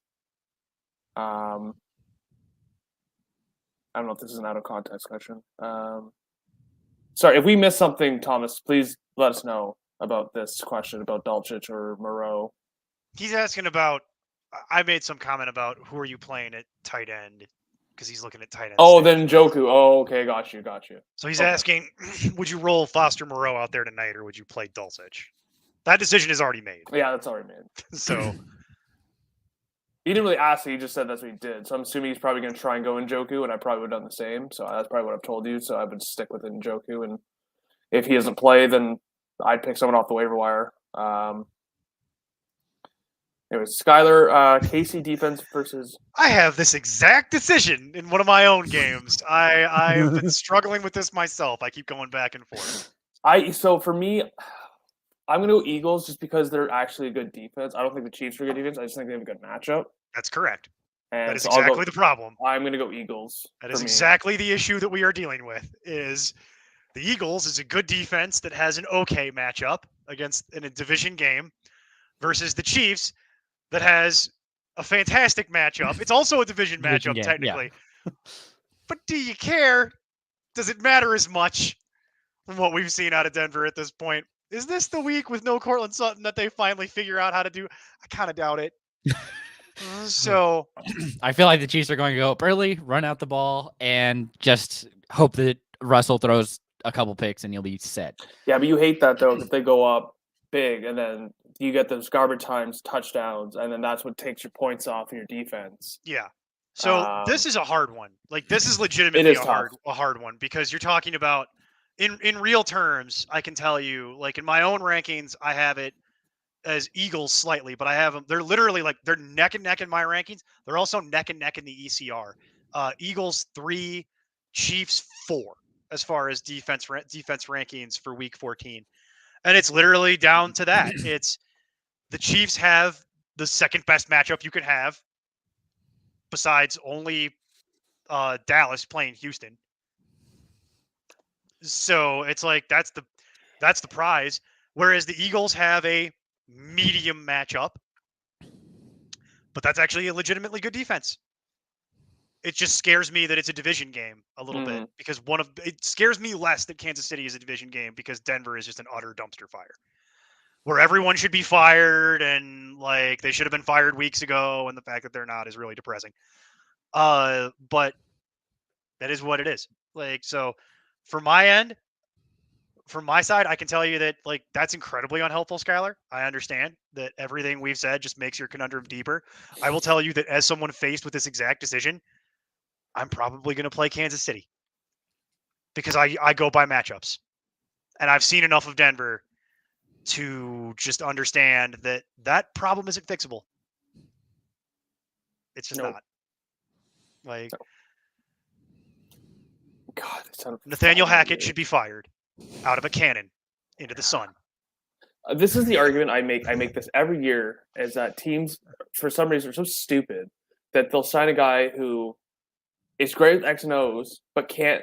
I don't know if this is an out of context question. Sorry, if we missed something, Thomas, please let us know about this question about Dulcich or Moreau. He's asking about I made some comment about who are you playing at tight end because he's looking at tight end. Oh, stats. then Njoku. Oh, okay, got you. So he's okay. asking, would you roll Foster Moreau out there tonight, or would you play Dulcich? That decision is already made. Yeah, that's already made. So He didn't really ask it. He just said that's what he did. So I'm assuming he's probably going to try and go Njoku, and I probably would have done the same. So that's probably what I've told you. So I would stick with Njoku, and if he doesn't play, then I'd pick someone off the waiver wire. Anyways, Skyler, KC defense versus. I have this exact decision in one of my own games. I have been struggling with this myself. I keep going back and forth. So for me, I'm going to go Eagles just because they're actually a good defense. I don't think the Chiefs are a good defense. I just think they have a good matchup. That's correct. And That is so I'll exactly go- the problem. I'm going to go Eagles. That for is me. exactly the issue that we are dealing with. Is the Eagles is a good defense that has an okay matchup against in a division game, versus the Chiefs that has a fantastic matchup. It's also a division Division matchup game, yeah. technically. But do you care? Does it matter as much from what we've seen out of Denver at this point? Is this the week with no Cortland Sutton that they finally figure out how to do? I kind of doubt it. So I feel like the Chiefs are going to go up early, run out the ball, and just hope that Russell throws a couple picks and you'll be set. Yeah, but you hate that though if they go up big and then you get those garbage times touchdowns, and then that's what takes your points off in your defense. yeah. So this is a hard one. Like this is legitimately It is a hard one because you're talking about in real terms. I can tell you, like in my own rankings, I have it as Eagles slightly, but I have them. They're literally like they're neck and neck in my rankings. They're also neck and neck in the ECR. Eagles 3, Chiefs 4 as far as defense rankings for Week 14, and it's literally down to that. It's the Chiefs have the second best matchup you could have, besides only Dallas playing Houston. So it's like that's the prize. Whereas the Eagles have a medium matchup, but that's actually a legitimately good defense. It just scares me that it's a division game a little bit because it scares me less that Kansas City is a division game because Denver is just an utter dumpster fire where everyone should be fired and like they should have been fired weeks ago. And the fact that they're not is really depressing. But that is what it is. Like, so from my end, from my side, I can tell you that like that's incredibly unhelpful, Skylar. I understand that everything we've said just makes your conundrum deeper. I will tell you that as someone faced with this exact decision, I'm probably going to play Kansas City because I go by matchups, and I've seen enough of Denver to just understand that that problem isn't fixable. It's just not. Like God, Nathaniel Hackett should be fired out of a cannon into the sun. This is the argument I make. I make this every year: is that teams, for some reason, are so stupid that they'll sign a guy who is great with X and O's but can't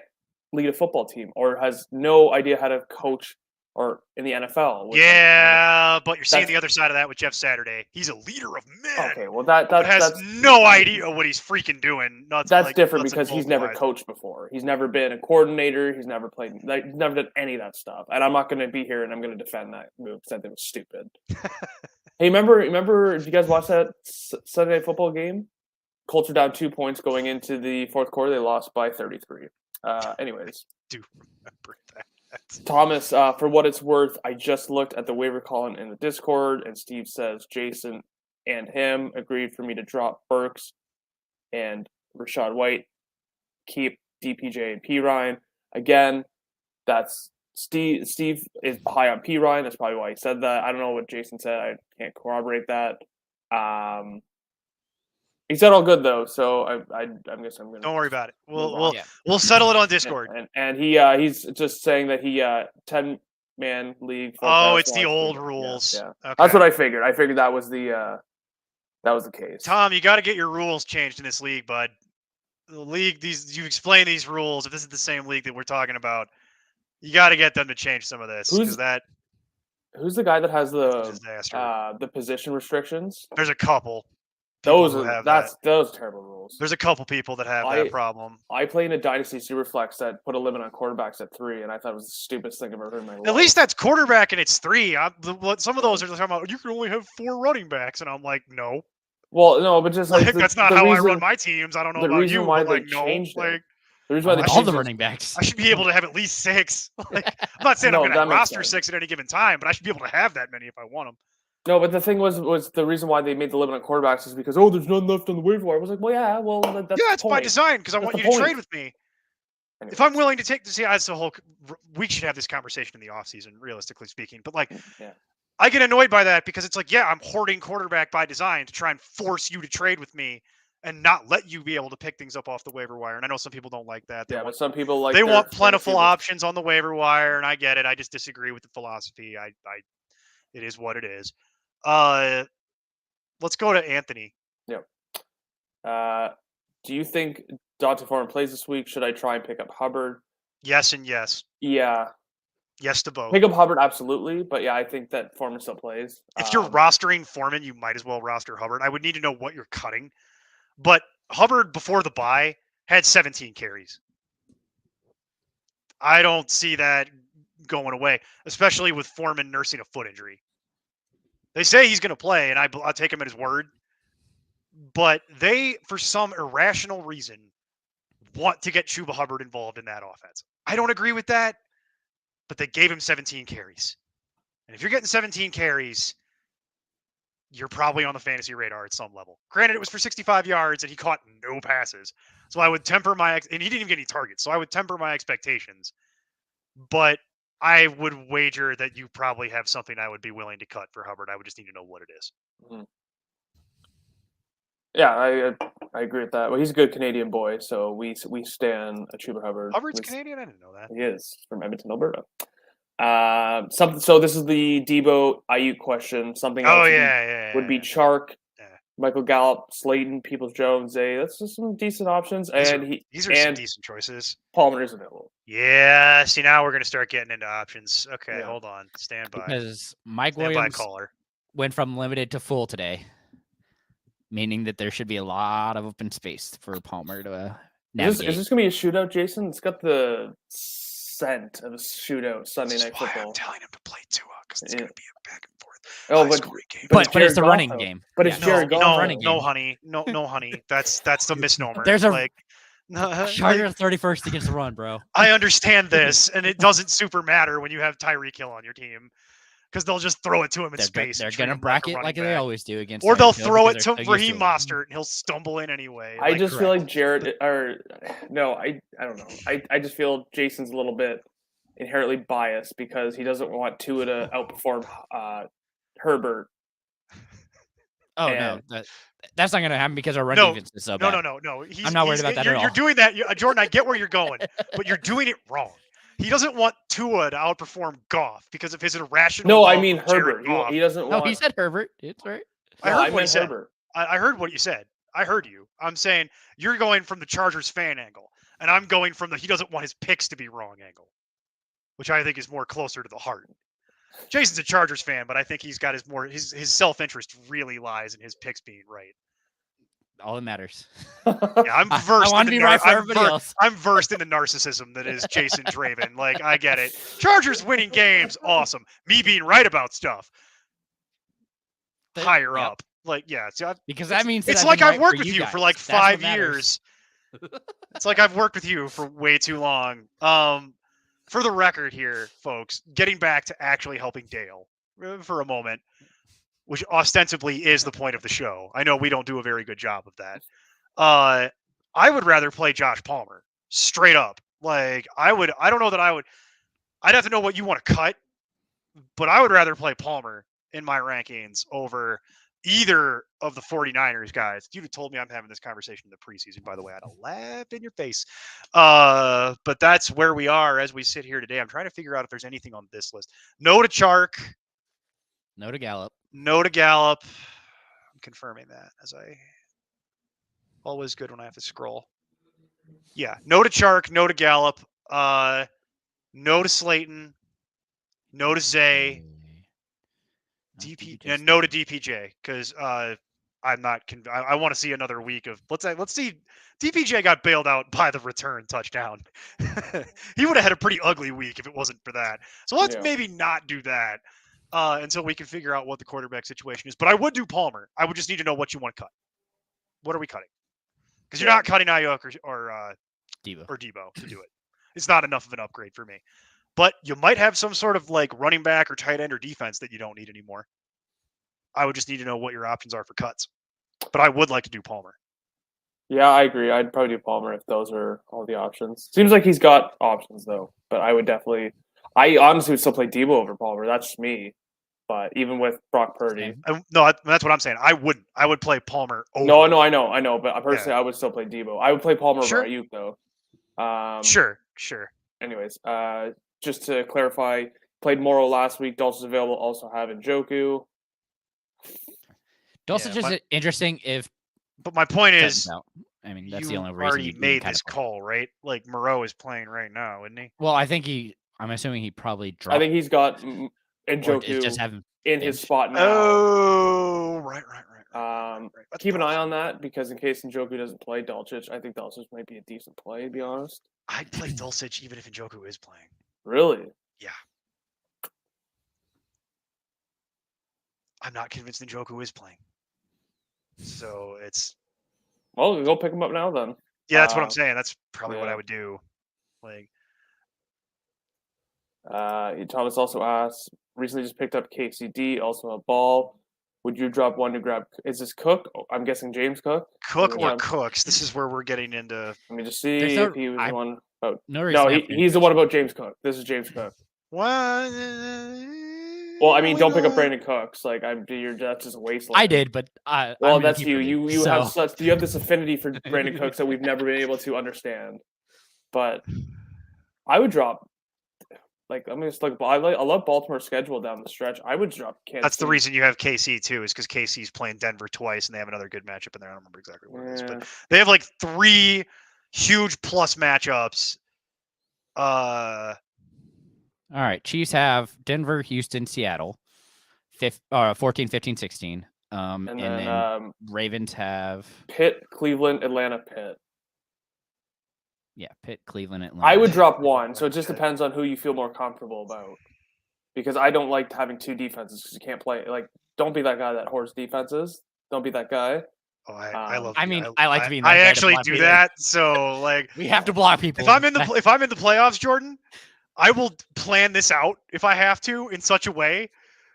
lead a football team or has no idea how to coach or in the NFL. Yeah, but you're seeing the other side of that with Jeff Saturday. He's a leader of men. Okay, well that has no idea what he's freaking doing. That's different because he's never coached before. He's never been a coordinator. He's never played. Like, he's never done any of that stuff. And I'm not going to be here and I'm going to defend that move because I think it was stupid. Hey, remember? Did you guys watch that Sunday Night Football game? Colts are down 2 points going into the fourth quarter. They lost by 33. Anyways, I do remember that. Thomas, for what it's worth, I just looked at the waiver column in the Discord, and Steve says Jason and him agreed for me to drop Burks and Rachaad White, keep DPJ and P. Ryan. Again, that's Steve. Steve is high on P. Ryan. That's probably why he said that. I don't know what Jason said. I can't corroborate that. He said all good though, so I guess I'm gonna. Don't worry about it. We'll settle it on Discord. And he's just saying that he 10-man league. Oh, it's the old rules. Yeah. Okay. That's what I figured. I figured that was the case. Tom, you got to get your rules changed in this league, bud. The league, you explain these rules. If this is the same league that we're talking about, you got to get them to change some of this because Who's the guy that has disaster. The position restrictions? There's a couple. Those are terrible rules. There's a couple people that have that problem. I play in a Dynasty Superflex that put a limit on quarterbacks at 3, and I thought it was the stupidest thing I've ever heard in my life. At least that's quarterback and it's 3. Some of those are talking about you can only have 4 running backs, and I'm like, no, Well, no, but just like That's not the how reason, I run my teams. I don't know the about reason you, why but they like no, changed it. like The reason why they all changed the it was- running backs. I should be able to have at least 6. Like, I'm not saying No, I'm going that to makes roster sense. 6 at any given time, but I should be able to have that many if I want them. No, but the thing was the reason why they made the limit on quarterbacks is because there's none left on the waiver wire. I was like, well, yeah, well, that's Yeah, the it's by point. design because I That's want the you to trade point. with me. Anyways. If I'm willing to take, see, that's the whole. We should have this conversation in the offseason, realistically speaking. But like, Yeah. I get annoyed by that because it's like, yeah, I'm hoarding quarterback by design to try and force you to trade with me and not let you be able to pick things up off the waiver wire. And I know some people don't like that. They Yeah, but want, some people like they their want plentiful fantasy list. options on the waiver wire, and I get it. I just disagree with the philosophy. It is what it is. Let's go to Anthony. Do you think Dante Foreman plays this week? Should I try and pick up Hubbard? Yes and yes. Yeah, Yes to both. pick up Hubbard absolutely, but yeah, I think that Foreman still plays. If you're rostering Foreman, you might as well roster Hubbard. I would need to know what you're cutting. But Hubbard, before the bye, had 17 carries. I don't see that going away, especially with Foreman nursing a foot injury. They say he's going to play, and I'll take him at his word. But they, for some irrational reason, want to get Chuba Hubbard involved in that offense. I don't agree with that, but they gave him 17 carries. And if you're getting 17 carries, you're probably on the fantasy radar at some level. Granted, it was for 65 yards and he caught no passes. So I would temper and he didn't even get any targets. So I would temper my expectations. But I would wager that you probably have something I would be willing to cut for Hubbard. I would just need to know what it is. Yeah, I agree with that. Well, he's a good Canadian boy, so we stand a Chuba Hubbard. Hubbard's Canadian? I didn't know that. He is from Edmonton, Alberta. So this is the Debo Ayuk question. Something else would be Chark, Michael Gallup, Slayton, Peoples-Jones. That's just some decent options, These are some decent choices. Palmer is available. Yeah. See, now we're going to start getting into options. Okay, Yeah. hold on. Stand by. Because Mike Stand by, Williams caller. went from limited to full today, meaning that there should be a lot of open space for Palmer to navigate. Is this going to be a shootout, Jason? It's got the scent of a shootout Sunday This is Night why Football. I'm telling him to play Tua because it's Yeah. going to be a back and forth. Oh, high-scoring game. but it's Jared the Goff, running though. game. But it's Yeah. Jared Goff. No, running no, game. honey. No, honey. That's the misnomer. There's a- like, Chargers 31st against the run, bro. I understand this, and it doesn't super matter when you have Tyreek Hill on your team because they'll just throw it to him in space. They're and treat going to him like a bracket running like they back. always do against. Or they'll Tyreek Hill throw it because to they're so used Raheem it. Mostert, and he'll stumble in anyway. I Like, just feel like Jared, or no, I don't know. I just feel Jason's a little bit inherently biased because he doesn't want Tua to outperform Herbert. Oh and- no, that's not going to happen because our running No, defense is so no, bad. no. I'm not worried about that at all. You're doing that, Jordan. I get where you're going, but you're doing it wrong. He doesn't want Tua to outperform Goff because of his irrational. No, I love mean of Jared Herbert. Goff. He doesn't No, want. he said Herbert. It's right. I No, heard I what he meant said. Herbert. I heard what you said. I heard you. I'm saying you're going from the Chargers fan angle, and I'm going from the he doesn't want his picks to be wrong angle, which I think is more closer to the heart. Jason's a Chargers fan, but I think he's got his self-interest really lies in his picks being right. All that matters. Yeah, I'm versed. I want to be right for everybody else. I'm versed in the narcissism that is Jason Draven. Like, I get it. Chargers winning games, awesome. Me being right about stuff, higher Yep. up. Like, yeah. See, Because that means that it's I've like been I've right worked for with you guys. for like That's what 5 matters. years. It's like I've worked with you for way too long. For the record here, folks, getting back to actually helping Dale for a moment, which ostensibly is the point of the show. I know we don't do a very good job of that. I would rather play Josh Palmer straight up. Like, I don't know that I'd have to know what you want to cut, but I would rather play Palmer in my rankings over either of the 49ers guys. If you'd have told me I'm having this conversation in the preseason, by the way, I'd have laughed in your face. But that's where we are as we sit here today. I'm trying to figure out if there's anything on this list. No to Chark. No to Gallup. No to Gallup. I'm confirming that as I always good when I have to scroll. Yeah. No to Chark. No to Gallup. No to Slayton. No to Zay. And no to DPJ because I'm not. I want to see another week of let's see. DPJ got bailed out by the return touchdown. He would have had a pretty ugly week if it wasn't for that. So let's maybe not do that. until we can figure out what the quarterback situation is. But I would do Palmer. I would just need to know what you want to cut. What are we cutting? Because you're not cutting Ayuk or Debo to do it. It's not enough of an upgrade for me. But you might have some sort of like running back or tight end or defense that you don't need anymore. I would just need to know what your options are for cuts. But I would like to do Palmer. Yeah, I agree. I'd probably do Palmer if those are all the options. Seems like he's got options though, but I would definitely. I honestly would still play Debo over Palmer. That's just me. But even with Brock Purdy, No, that's what I'm saying. I wouldn't. I would play Palmer over. No, I know. But personally, I would still play Debo. I would play Palmer Sure. over Ayuk though. Sure. Anyways, just to clarify, played Morrow last week. Dulcich's available. Also have Njoku. Dulcich is interesting if. But my point is, I mean, that's the you only reason already you made kind this of call, right? Like Moreau is playing right now, isn't he? Well, I think I'm assuming he probably dropped. I think he's got or Njoku just have him in his bench. spot now. Oh, right. That's Keep an eye possible. on that because in case Njoku doesn't play Dulcich, I think Dulcich might be a decent play, to be honest. I'd play Dulcich even if Njoku is playing. Really? Yeah. I'm not convinced Njoku is playing. So it's. Well, go pick him up now then. Yeah, that's what I'm saying. That's probably what I would do. Like. Thomas also asks, recently just picked up KCD, also a ball. Would you drop one to grab? Is this Cook? I'm guessing James Cook. Cook or Cooks? This is where we're getting into. Let me just see if he was the one about. No, he's the one about James Cook. This is James Cook. What? Well, I mean, don't pick up Brandon Cooks. Like, that's just a wasteland. I did, but well, that's you. You have this affinity for Brandon Cooks that we've never been able to understand. But I would drop. Like, I mean, it's like I love Baltimore's schedule down the stretch. I would drop Kansas. That's the reason you have KC too, is because KC's playing Denver twice, and they have another good matchup in there. I don't remember exactly what it is, but they have like 3 huge plus matchups. All right, Chiefs have Denver, Houston, Seattle, 14, 15, 16. And then Ravens have Pitt, Cleveland, Atlanta, Pitt. Yeah, Pitt, Cleveland, Atlanta. I would drop one, so it just depends on who you feel more comfortable about. Because I don't like having 2 defenses because you can't play. Like, don't be that guy that hoards defenses. Don't be that guy. Oh, I love. I mean, I like to be. In that I guy actually to do that. So like, we have to block people. If I'm in the playoffs, Jordan, I will plan this out if I have to in such a way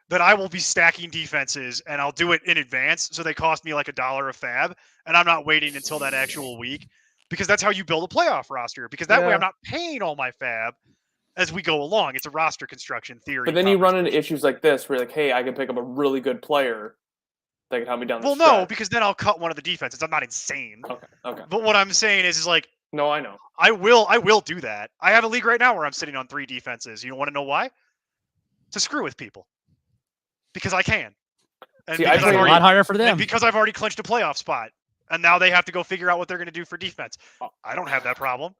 that I will be stacking defenses, and I'll do it in advance, so they cost me like $1 a fab, and I'm not waiting until that actual week. Because that's how you build a playoff roster. Because that way I'm not paying all my fab as we go along. It's a roster construction theory. But then you run into issues like this where you're like, hey, I can pick up a really good player that can help me down the stretch. Well, no, because then I'll cut one of the defenses. I'm not insane. Okay. But what I'm saying is like, no, I know. I will do that. I have a league right now where I'm sitting on 3 defenses. You want to know why? To screw with people. Because I can. And it's a lot harder for them. And because I've already clinched a playoff spot. And now they have to go figure out what they're going to do for defense. I don't have that problem,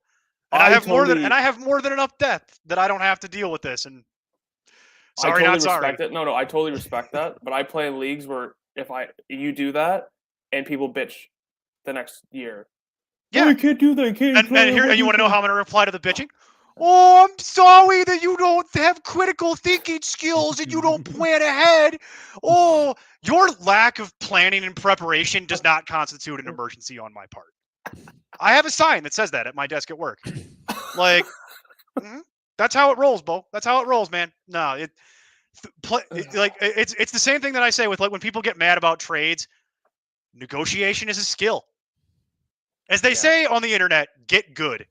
and I have more than enough depth that I don't have to deal with this. And sorry, I totally not sorry. Respect it. No, I totally respect that. But I play in leagues where if you do that and people bitch the next year, yeah, you can't do that. And you want to know how I'm going to reply to the bitching? Oh, I'm sorry that you don't have critical thinking skills and you don't plan ahead. Oh, your lack of planning and preparation does not constitute an emergency on my part. I have a sign that says that at my desk at work. Like, that's how it rolls, Bo. That's how it rolls, man. No, it's the same thing that I say with like when people get mad about trades. Negotiation is a skill. As they say on the internet, get good.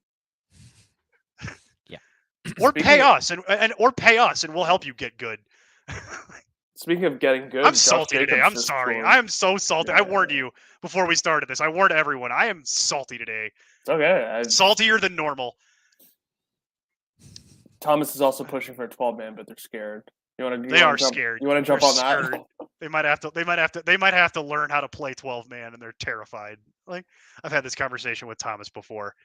Or pay us and we'll help you get good. Speaking of getting good, I'm salty today. I'm sorry. I am so salty. I warned you before we started this. I warned everyone. I am salty today. It's okay. Saltier than normal. Thomas is also pushing for a 12-man, but they're scared. They are scared. You want to jump on that? They might have to learn how to play 12-man, and they're terrified. Like I've had this conversation with Thomas before.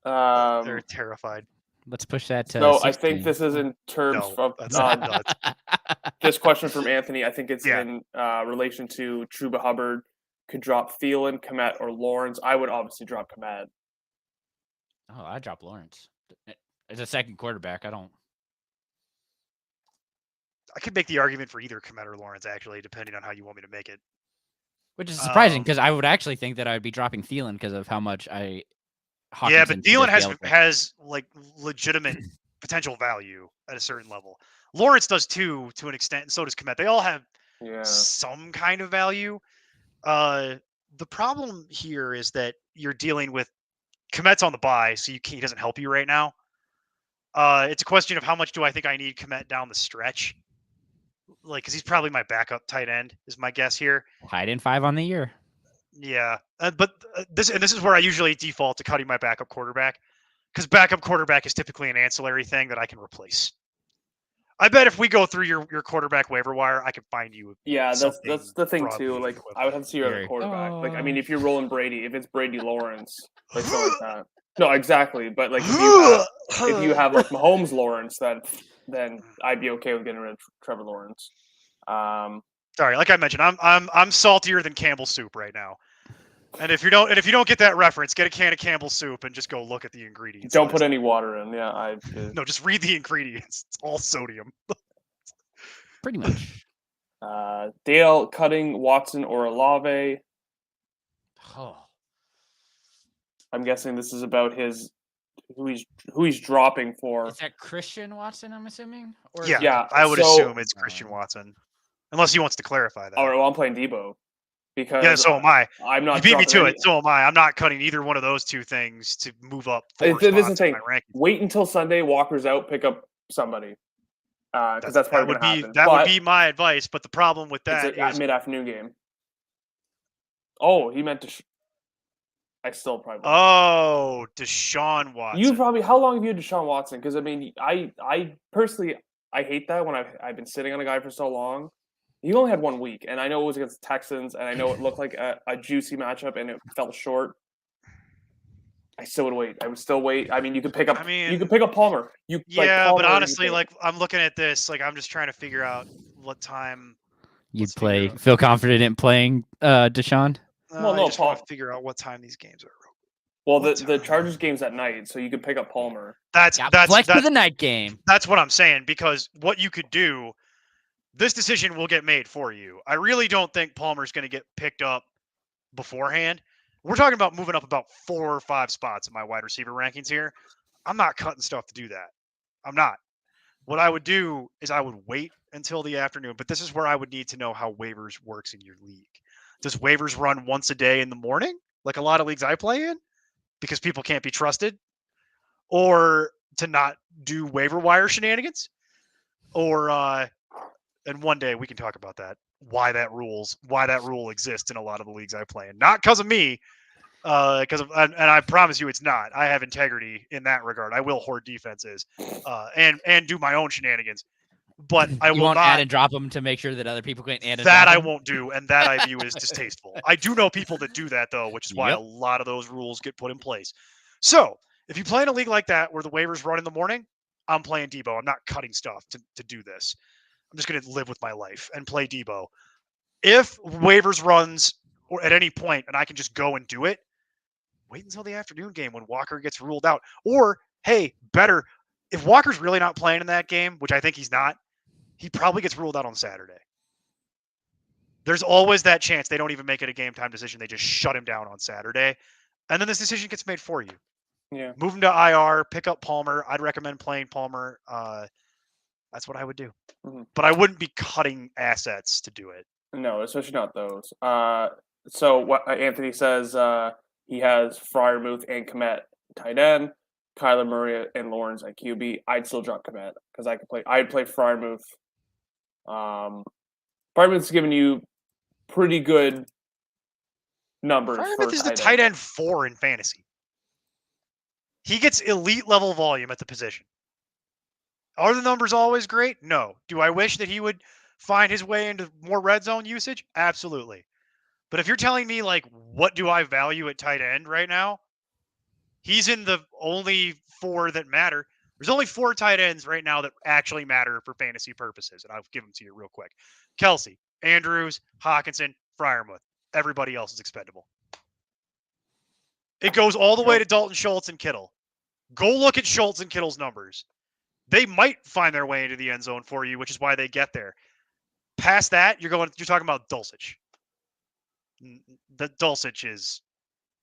They're terrified. Let's push that to. No, 16. I think this is in terms of this question from Anthony. I think it's in relation to Chuba Hubbard. Could drop Thielen, Kmet, or Lawrence. I would obviously drop Kmet. Oh, I drop Lawrence. As a second quarterback, I don't. I could make the argument for either Kmet or Lawrence, actually, depending on how you want me to make it. Which is surprising Um, because I would actually think that I would be dropping Thielen because of how much Yeah, Hawkinson but should Thielen just be able to- has like legitimate potential value at a certain level. Lawrence does too, to an extent, and so does Kmet. They all have Yeah. some kind of value. The problem here is that you're dealing with Kmet's on the bye, so he doesn't help you right now. It's a question of how much do I think I need Kmet down the stretch? Like, because he's probably my backup tight end, is my guess here. tied in 5 on the year. Yeah, but this is where I usually default to cutting my backup quarterback, because backup quarterback is typically an ancillary thing that I can replace. I bet if we go through your quarterback waiver wire, I can find you. Yeah, that's something the thing broadly too. Like, equivalent. I would have to see your other Very- quarterback. Like, I Oh. mean, if you're rolling Brady, if it's Brady Lawrence, like something like that. No, exactly. But like, if you have like Mahomes Lawrence, then I'd be okay with getting rid of Trevor Lawrence. Sorry, like I mentioned, I'm saltier than Campbell soup right now. And if you don't get that reference, get a can of Campbell soup and just go look at the ingredients. Don't put list. any water in. Yeah, No, just read the ingredients. It's all sodium. Pretty much. Dale cutting Watson or Olave. Oh. I'm guessing this is about who he's dropping for. Is that Christian Watson, I'm assuming? Or Yeah, Yeah, I would so- assume it's Christian Watson, unless he wants to clarify that. All right, well, I'm playing Debo because Yeah, so am I. I'm not. You beat me dropping to any- it. So am I. I'm not cutting either one of those two things to move up four This is the spots thing. in my rankings. Wait until Sunday. Walker's out. Pick up somebody. Because that's that probably would going to be happen. that But would be my advice. But the problem with it's that a is mid-afternoon game. Oh, he meant to. I still probably. oh, Deshaun Watson. You probably. How long have you had Deshaun Watson? Because I mean, I personally I hate that when I've been sitting on a guy for so long. He only had 1 week, and I know it was against the Texans, and I know it looked like a juicy matchup, and it fell short. I still would wait. I would still wait. I mean, you could pick up. I mean, you could pick up Palmer. yeah, Palmer, but you honestly, could- like I'm looking at this, like I'm just trying to figure out what time. You'd Let's figure out. feel confident in playing Deshaun? Well, I no, just want to Paul- figure out what time these games are. well, what the time? Chargers game's at night, so you could pick up Palmer. That's Yeah, that's flex to that's, the night game. that's what I'm saying, because what you could do, this decision will get made for you. I really don't think Palmer's going to get picked up beforehand. We're talking about moving up about 4 or 5 spots in my wide receiver rankings here. I'm not cutting stuff to do that. I'm not. What I would do is I would wait until the afternoon, but this is where I would need to know how waivers works in your league. Does waivers run once a day in the morning, like a lot of leagues I play in, because people can't be trusted, or to not do waiver wire shenanigans, or and one day we can talk about that, why that rule exists in a lot of the leagues I play in, not because of me, and I promise you it's not. I have integrity in that regard. I will hoard defenses, and do my own shenanigans, but I You will won't not. add and drop them to make sure that other people can add and That drop I 'em? won't do, and that I view as distasteful. I do know people that do that, though, which is why Yep. a lot of those rules get put in place. So, if you play in a league like that where the waivers run in the morning, I'm playing Debo. I'm not cutting stuff to do this. I'm just going to live with my life and play Debo. If waivers runs or at any point and I can just go and do it, wait until the afternoon game when Walker gets ruled out. Or, hey, better, if Walker's really not playing in that game, which I think he's not, he probably gets ruled out on Saturday. There's always that chance they don't even make it a game time decision. They just shut him down on Saturday. And then this decision gets made for you. Yeah. Move him to IR, pick up Palmer. I'd recommend playing Palmer. That's what I would do. Mhm. But I wouldn't be cutting assets to do it. No, especially not those. So what Anthony says, he has Freiermuth and Kmet tight end, Kyler Murray and Lawrence at QB. I'd still drop Kmet because I'd play Freiermuth. Freiermuth's giving you pretty good numbers. Freiermuth is the tight end 4 in fantasy. He gets elite level volume at the position. Are the numbers always great? No. Do I wish that he would find his way into more red zone usage? Absolutely. But if you're telling me, like, what do I value at tight end right now? He's in the only 4 that matter. There's only 4 tight ends right now that actually matter for fantasy purposes, and I'll give them to you real quick. Kelsey, Andrews, Hawkinson, Freiermuth. Everybody else is expendable. It goes all the way to Dalton Schultz and Kittle. Go look at Schultz and Kittle's numbers. they might find their way into the end zone for you, which is why they get there. Past that, you're talking about Dulcich. The Dulcich is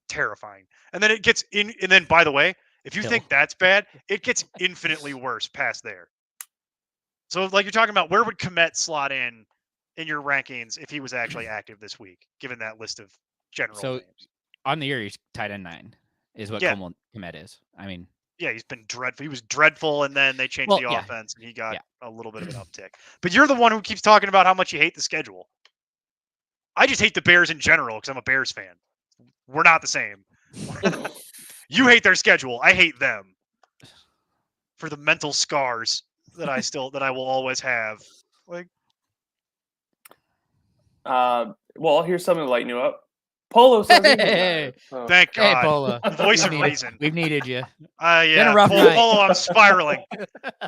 terrifying. And then it gets in, and then by the way, if you think that's bad, it gets infinitely worse past there. So like you're talking about, where would Kmet slot in your rankings if he was actually active this week, given that list of general names? On the year, he's tight end 9 is what Kmet is. I mean, yeah, he's been dreadful. He was dreadful, and then they changed the offense, and he got a little bit of an uptick. But you're the one who keeps talking about how much you hate the schedule. I just hate the Bears in general because I'm a Bears fan. We're not the same. You hate their schedule. I hate them for the mental scars that I will always have. Like, well, here's something to lighten you up. Polo says Hey, thank God. Hey, Polo. Voice of reason. We've needed you. Yeah. Been a rough night. Polo, I'm spiraling.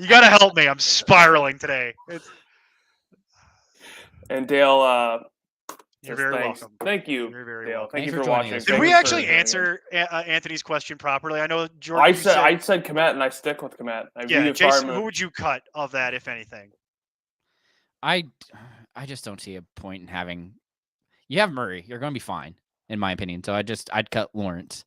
You got to help me. I'm spiraling today. And Dale, you're very welcome. Thank you, You're very Dale. welcome. Thank you Thanks for for watching. joining us. Did we actually answer Anthony's question properly? I know Jordan. I said Kmet, and I stick with Kmet. Jason, who would you cut of that, if anything? I just don't see a point in having. You have Murray. You're going to be fine, in my opinion. So I'd cut Lawrence.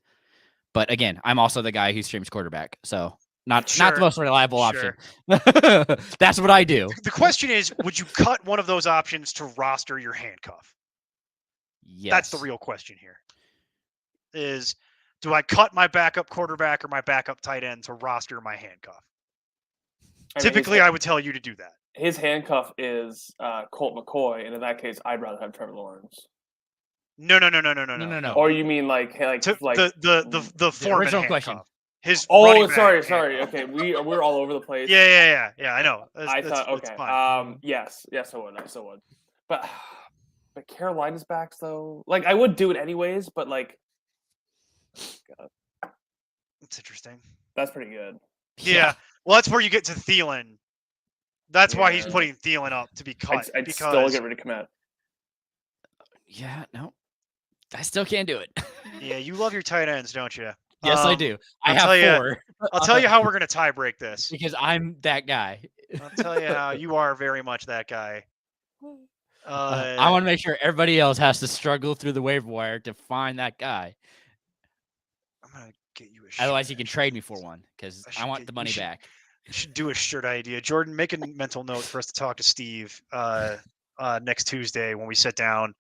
But again, I'm also the guy who streams quarterback, so not the most reliable option. That's what I do. The question is, would you cut one of those options to roster your handcuff? Yes. That's the real question here. Is, do I cut my backup quarterback or my backup tight end to roster my handcuff? Typically, I would tell you to do that. His handcuff is Colt McCoy, and in that case, I'd rather have Trevor Lawrence. No. Or you mean like the Foreman original handcuff. question. His sorry. Okay, we're all over the place. Yeah. I know. I thought okay. Yes, I would. But Carolina's backs though, like I would do it anyways. But like, God, it's interesting. That's pretty good. Yeah. Well, that's where you get to Thielen. That's why he's putting Thielen up to be cut. I'd still get rid of Kmet. Yeah, no. I still can't do it. Yeah, you love your tight ends, don't you? Yes, I do. I have 4. I'll tell you how we're going to tie break this. Because I'm that guy. I'll tell you how you are very much that guy. I want to make sure everybody else has to struggle through the waiver wire to find that guy. I'm going to get you a shirt. Otherwise, you can trade me for one because I want the money back. You should do a shirt idea. Jordan, make a mental note for us to talk to Steve next Tuesday when we sit down.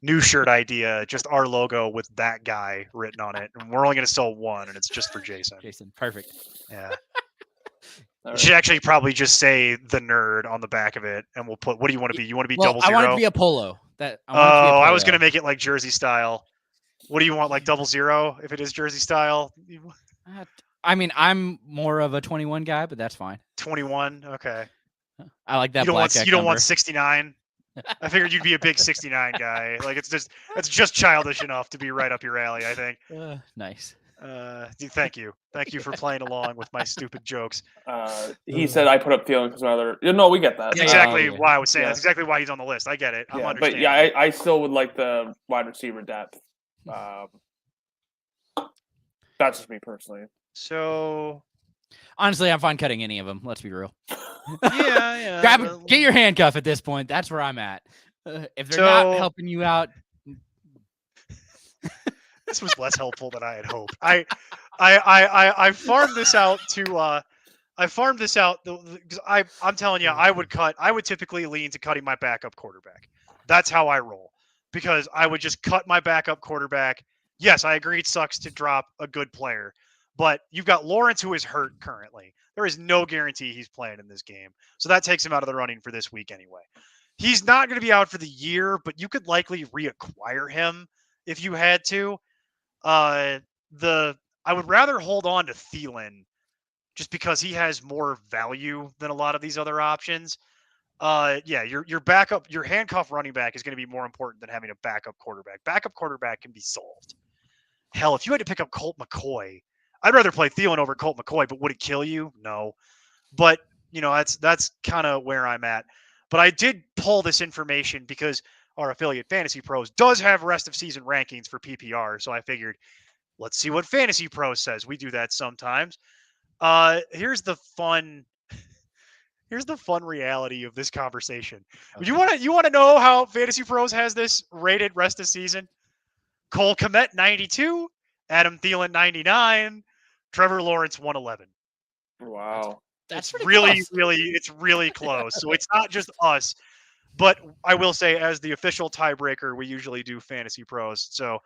New shirt idea, just our logo with that guy written on it. And we're only going to sell one, and it's just for Jason. Jason, perfect. Yeah. You should actually probably just say the nerd on the back of it, and we'll put, what do you want to be? You want to be 00? I want it to be a polo. I was going to make it like jersey style. What do you want, like 00 if it is jersey style? I mean, I'm more of a 21 guy, but that's fine. 21, okay. I like that. You don't want 69. I figured you'd be a big 69 guy. Like it's just childish enough to be right up your alley, I think. Nice. Thank you for playing along with my stupid jokes. He said I put up Thielen because my other. No, we get that. That's exactly why I was saying. That's exactly why he's on the list. I get it. I'm understanding. But yeah, I still would like the wide receiver depth. That's just me personally. So, honestly, I'm fine cutting any of them. Let's be real. Yeah. Get your handcuff at this point. That's where I'm at. If they're not helping you out, this was less helpful than I had hoped. I farmed this out to. I farmed this out because I'm telling you, I would typically lean to cutting my backup quarterback. That's how I roll, because I would just cut my backup quarterback. Yes, I agree. It sucks to drop a good player. But you've got Lawrence, who is hurt currently. There is no guarantee he's playing in this game. So that takes him out of the running for this week anyway. He's not going to be out for the year, but you could likely reacquire him if you had to. I would rather hold on to Thielen just because he has more value than a lot of these other options. Your backup, your handcuff running back is going to be more important than having a backup quarterback. Backup quarterback can be solved. Hell, if you had to pick up Colt McCoy, I'd rather play Thielen over Colt McCoy, but would it kill you? No. But, that's kind of where I'm at. But I did pull this information because our affiliate Fantasy Pros does have rest of season rankings for PPR. So I figured, let's see what Fantasy Pros says. We do that sometimes. Here's the fun here's the fun reality of this conversation. Okay. You want to know how Fantasy Pros has this rated rest of season? Cole Kmet 92, Adam Thielen 99, Trevor Lawrence 111. Wow. That's It's pretty really close. So it's not just us, but I will say as the official tiebreaker, we usually do Fantasy Pros. So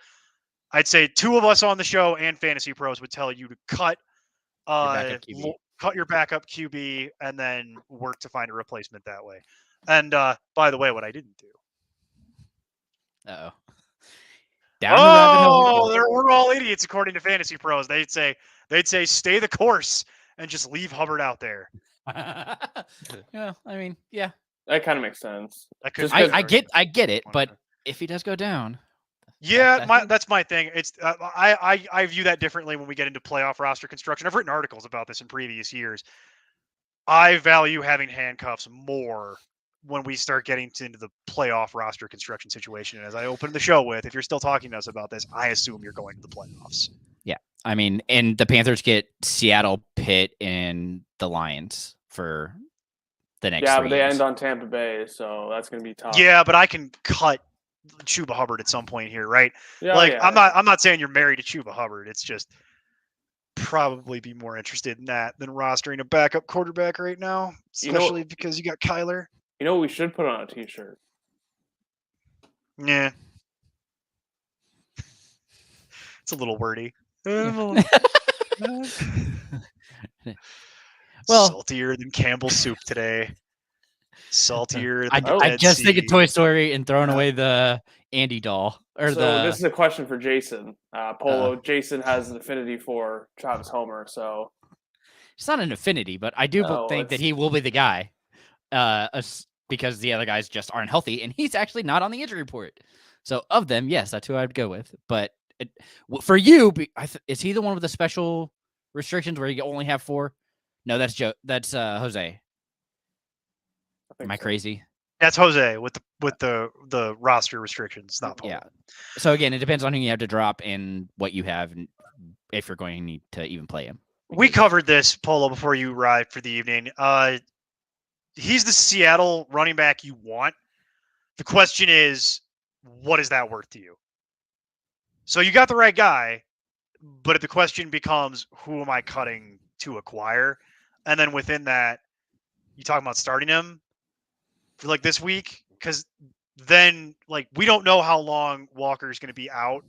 I'd say 2 of us on the show and Fantasy Pros would tell you to cut backup QB. cut your backup QB and then work to find a replacement that way. And by the way, what I didn't do. Uh-oh. Down the rabbit hole. We're all idiots according to Fantasy Pros. They'd say stay the course and just leave Hubbard out there. Yeah, I mean, yeah. That kind of makes sense. That could Just be 'cause- very- I get it, but if he does go down, Yeah, that's- that's my thing. It's I view that differently when we get into playoff roster construction. I've written articles about this in previous years. I value having handcuffs more when we start getting into the playoff roster construction situation. And as I opened the show with, if you're still talking to us about this, I assume you're going to the playoffs. I mean, and the Panthers get Seattle, Pitt, and the Lions for the next. Yeah, 3 but they games. end on Tampa Bay, so that's gonna be tough. Yeah, but I can cut Chuba Hubbard at some point here, right? Yeah, Like yeah. I'm not saying you're married to Chuba Hubbard. It's just probably be more interested in that than rostering a backup quarterback right now, You know- especially because you got Kyler. You know what we should put on a T-shirt? Yeah. It's a little wordy. Well- Saltier than Campbell's soup today. Saltier I, than Oh. the I Dead just think Sea. of Toy Story and throwing Yeah. away the Andy doll or So the. this is a question for Jason. Polo. Jason has an affinity for Travis Homer, so It's not an affinity, but I do No, think that it's- he will be the guy, because the other guys just aren't healthy, and he's actually not on the injury report. So of them, yes, that's who I'd go with. But for you, is he the one with the special restrictions where you only have 4? No, that's Joe. That's Jose. I think Am I so. crazy? That's Jose with the roster restrictions, not Polo. Yeah. So again, it depends on who you have to drop and what you have, and if you're going to need to even play him. We covered this, Polo, before you arrived for the evening. He's the Seattle running back you want. The question is, what is that worth to you? So you got the right guy, but the question becomes, who am I cutting to acquire? And then within that, you talking about starting him for like this week? Because then like we don't know how long Walker's going to be out.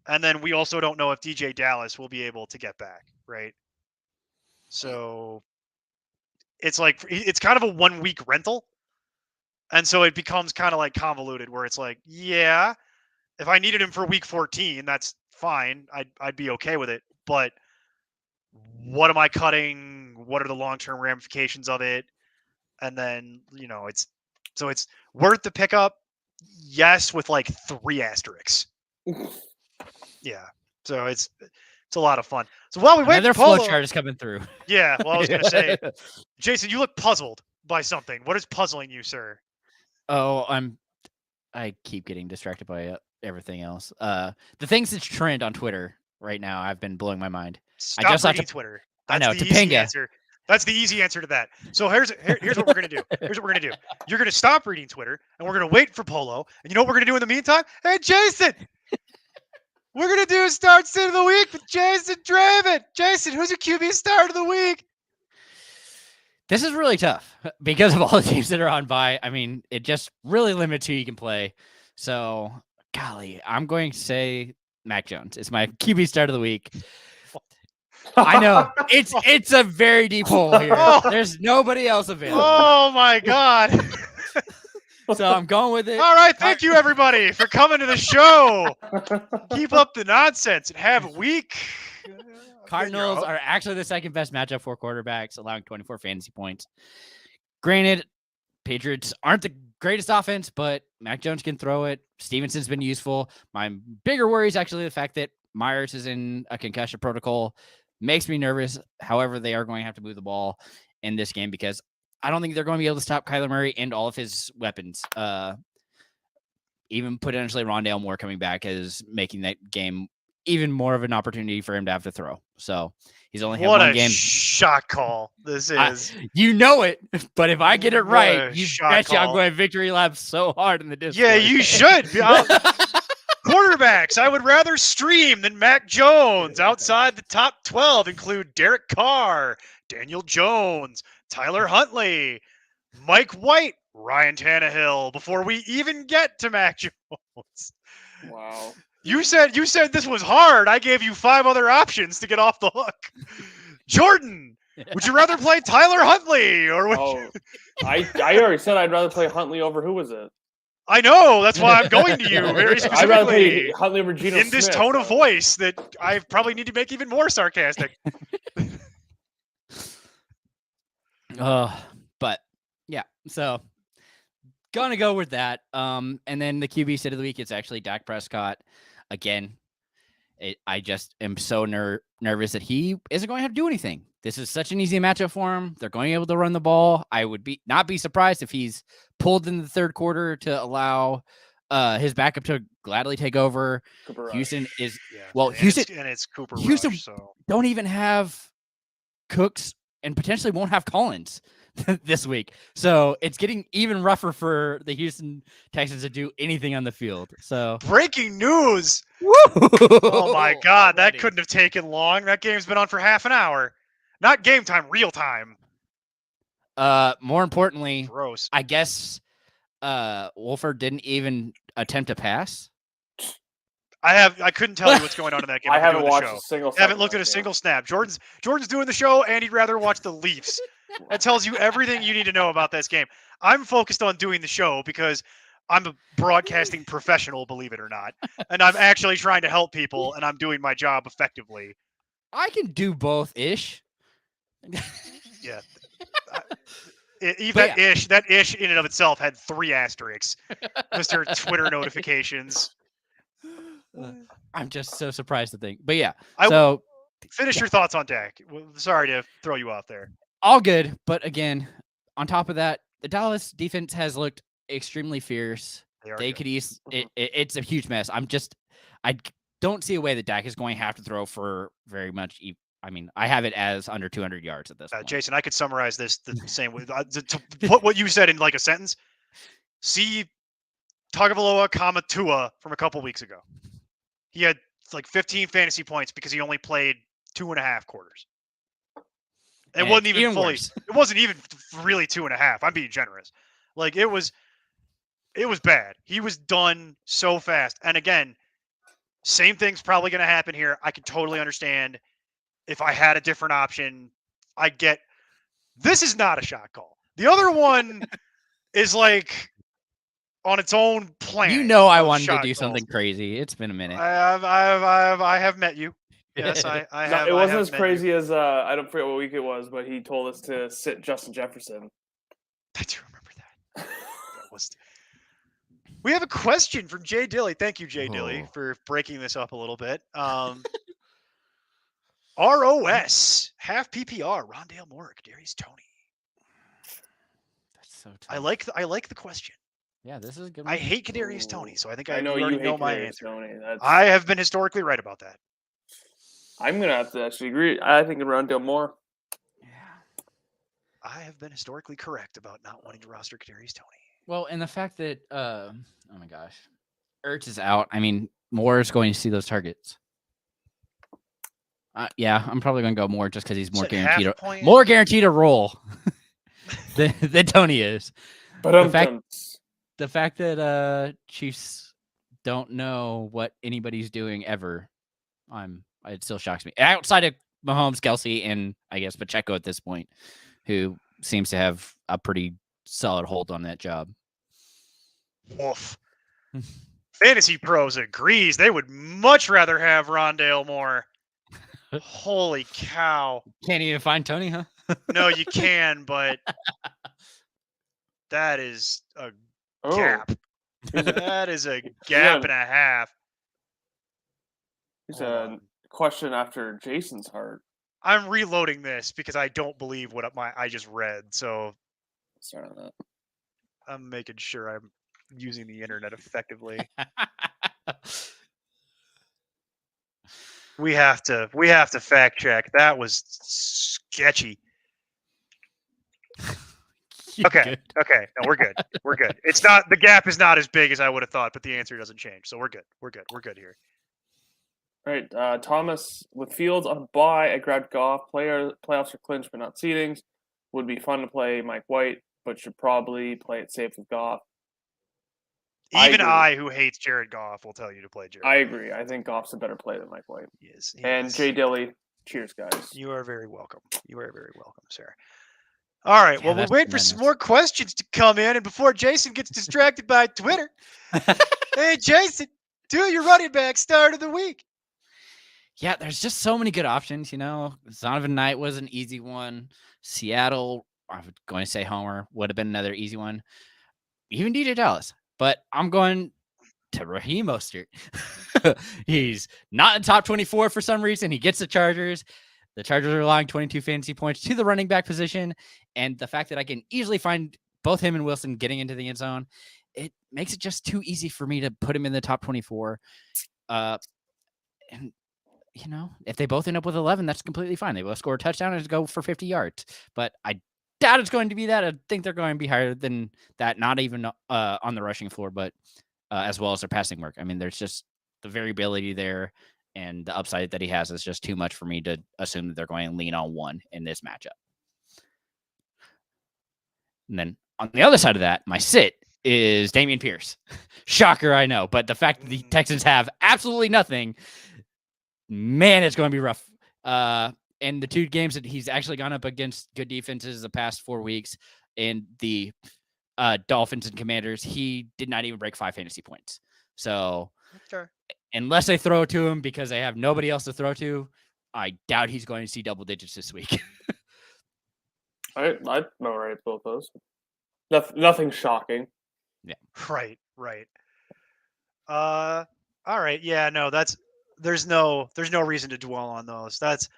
And then we also don't know if DJ Dallas will be able to get back, right? So it's like it's kind of a 1 week rental. And so it becomes kind of like convoluted where it's like, yeah, if I needed him for week 14, that's fine. I'd be okay with it. But what am I cutting? What are the long-term ramifications of it? And then, it's worth the pickup. Yes, with like 3 asterisks. Yeah. So it's a lot of fun. So while we wait Another for Polo, flow chart is coming through. yeah, well, I was going to say, Jason, you look puzzled by something. What is puzzling you, sir? Oh, I keep getting distracted by everything else. The things that trend on Twitter right now, I've been blowing my mind. Stop just have reading to- Twitter. I That's know, the easy Topanga. answer. That's the easy answer to that. So here's what we're gonna do. Here's what we're gonna do. You're gonna stop reading Twitter, and we're gonna wait for Polo. And you know what we're gonna do in the meantime? Hey, Jason, we're gonna do a start sit of the week with Jason Draven. Jason, who's your QB start of the week? This is really tough because of all the teams that are on bye. I mean, it just really limits who you can play. So, golly, I'm going to say Mac Jones. It's my QB start of the week. I know it's a very deep hole here. Oh. There's nobody else available, Oh my God! so I'm going with it. All right, thank you everybody for coming to the show. Keep up the nonsense and have a week. Cardinals are actually the second best matchup for quarterbacks, allowing 24 fantasy points. Granted, Patriots aren't the greatest offense, but Mac Jones can throw it. Stevenson's been useful. My bigger worry is actually the fact that Myers is in a concussion protocol. Makes me nervous. However, they are going to have to move the ball in this game because I don't think they're going to be able to stop Kyler Murray and all of his weapons. Even potentially Rondale Moore coming back is making that game even more of an opportunity for him to have to throw. So He's only had What one a game. shot call this is. You know it, but if I get it What right, a you shot betcha I'm call. going victory lap so hard in the Discord. Yeah, you should. Quarterbacks I would rather stream than Mac Jones. Outside the top 12 include Derek Carr, Daniel Jones, Tyler Huntley, Mike White, Ryan Tannehill, before we even get to Mac Jones. Wow. You said this was hard. I gave you 5 other options to get off the hook. Jordan, would you rather play Tyler Huntley or would Oh, I already said I'd rather play Huntley over who was it? I know, that's why I'm going to you very I'd rather play specifically Huntley over Geno in this Smith, tone of though. voice that I probably need to make even more sarcastic. But yeah, so gonna go with that. And then the QB sit of the week, it's actually Dak Prescott. Again, I just am so nervous that he isn't going to have to do anything. This is such an easy matchup for him. They're going to be able to run the ball. I would not be surprised if he's pulled in the third quarter to allow his backup to gladly take over. Cooper Houston Rush. is Yeah, well, and Houston it's Cooper Houston- Rush, so don't even have Cooks and potentially won't have Collins this week. So it's getting even rougher for the Houston Texans to do anything on the field. So breaking news. oh Oh my god, that couldn't have taken long. That game's been on for half an hour. Not game time, real time. More importantly, Gross. I guess Wolford didn't even attempt to pass. I couldn't tell you what's going on in that game. I I'm haven't doing the watched show. a single. I haven't second looked of at a that single snap. Jordan's doing the show, and he'd rather watch the Leafs. That tells you everything you need to know about this game. I'm focused on doing the show because I'm a broadcasting professional, believe it or not, and I'm actually trying to help people, and I'm doing my job effectively. I can do both ish. Yeah. But That ish in and of itself had 3 asterisks. Mr. Twitter notifications. I'm just so surprised to think. But yeah, I- so Finish your thoughts on Dak. Sorry to throw you out there. all good. But again, on top of that, the Dallas defense has looked extremely fierce. They good. could use it's a huge mess. I don't see a way that Dak is going to have to throw for very much. I mean, I have it as under 200 yards at this point. Jason, I could summarize this the same way. To put what you said in like a sentence, see Tagovailoa, Tua from a couple weeks ago. He had like 15 fantasy points because he only played 2.5 quarters. It And wasn't even fully. worse. It wasn't even really 2.5. I'm being generous. Like it was bad. He was done so fast. And again, same thing's probably going to happen here. I could totally understand if I had a different option. I get this is not a shot call. The other one is like on its own plan. You know, I of wanted to shot do calls. something crazy. It's been a minute. I have met you. Yes, I No, have. it I wasn't have as met crazy you. as I don't forget what week it was, but he told us to sit Justin Jefferson. I do remember that. That was. We have a question from Jay Dilly. Thank you, Jay Dilly, Oh. for breaking this up a little bit. ROS half PPR. Rondale Moore, Kadarius Toney. That's so tough. I like the question. Yeah, this is a good. I one. hate Kadarius Toney, so I think I know you you already hate know my Kadarius answer. Toney. That's, I have been historically right about that. I'm gonna have to actually agree. I think Rondale Moore. Yeah. I have been historically correct about not wanting to roster Kadarius Toney. Well, and the fact that oh my gosh, Ertz is out. I mean, Moore is going to see those targets. Yeah, I'm probably going to go Moore just because he's more Said guaranteed. half point. More guaranteed a roll than Tony is. But The fact that Chiefs don't know what anybody's doing ever, it still shocks me. Outside of Mahomes, Kelsey, and I guess Pacheco at this point, who seems to have a pretty solid hold on that job. Woof. Fantasy Pros agrees. They would much rather have Rondale Moore. Holy cow. Can't even find Tony, huh? No, you can, but that is a gap. That is a gap and a half. He's Hold a on. question after Jason's heart. I'm reloading this because I don't believe what I just read. So Sorry on that. I'm making sure I'm using the internet effectively. We have to fact check. That was sketchy. Okay. Good. Okay. No, we're good. We're good. It's not the gap is not as big as I would have thought, but the answer doesn't change. So we're good. We're good. We're good here. All right, Thomas, with Fields on bye, I grabbed Goff. Playoffs are clinched, but not seedings. Would be fun to play Mike White, but should probably play it safe with Goff. Even agree. I, who hates Jared Goff, will tell you to play Jared. I agree. I think Goff's a better play than Mike White. He is. And Jay Dilly, cheers, guys. You are very welcome. You are very welcome, sir. All right. Yeah, Well, we'll that's wait for some tremendous. more questions to come in. And before Jason gets distracted by Twitter, hey, Jason, do your running back start of the week. Yeah, there's just so many good options, Zonovan Knight was an easy one. Seattle, I was going to say Homer, would have been another easy one. Even DJ Dallas. But I'm going to Raheem Mostert. He's not in top 24 for some reason. He gets the Chargers. The Chargers are allowing 22 fantasy points to the running back position. And the fact that I can easily find both him and Wilson getting into the end zone, it makes it just too easy for me to put him in the top 24. And if they both end up with 11, that's completely fine. They both score a touchdown and go for 50 yards. But I doubt it's going to be that. I think they're going to be higher than that, not even on the rushing floor, but as well as their passing work. I mean, there's just the variability there, and the upside that he has is just too much for me to assume that they're going to lean on one in this matchup. And then on the other side of that, my sit is Dameon Pierce. Shocker, I know. But the fact that the Texans have absolutely nothing, man, it's going to be rough. And the two games that he's actually gone up against good defenses the past 4 weeks, in the Dolphins and Commanders, he did not even break 5 fantasy points. So unless they throw to him because they have nobody else to throw to, I doubt he's going to see double digits this week. I'd memorize both those. Nothing shocking. Yeah. Right. All right. Yeah. No. There's no reason to dwell on those. That's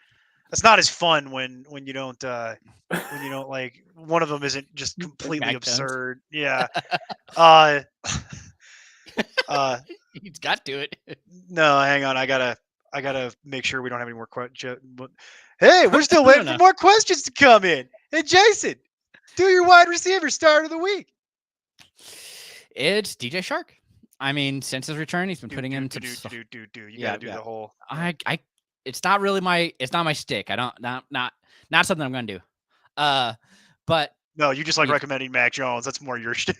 not as fun when you don't like one of them isn't just completely absurd. Yeah. He's got to it. No, hang on. I gotta make sure we don't have any more questions. Hey, we're still waiting for more questions to come in. Hey, Jason, do your wide receiver start of the week. It's DJ Shark. I mean, since his return, he's been putting him to. You gotta do the whole. It's not really my stick. I don't not something I'm gonna do. But no, you just like recommending Mac Jones. That's more your shit.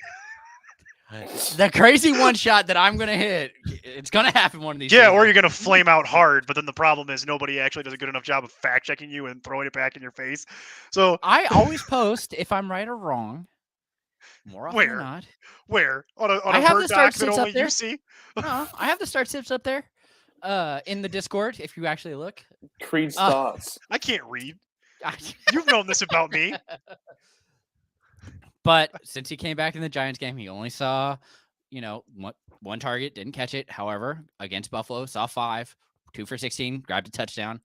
The crazy one shot that I'm gonna hit, it's gonna happen one of these days. Yeah, or you're gonna flame out hard, but then the problem is nobody actually does a good enough job of fact checking you and throwing it back in your face. So I always post if I'm right or wrong. More often than not. Where? On a I have Bird the start doc that sits only up there. you see? No, I have the start tips up there. In the Discord, if you actually look. Creed's thoughts. I can't read. You've known this about me. But since he came back in the Giants game, he only saw, one target, didn't catch it. However, against Buffalo, saw 5, 2 for 16, grabbed a touchdown.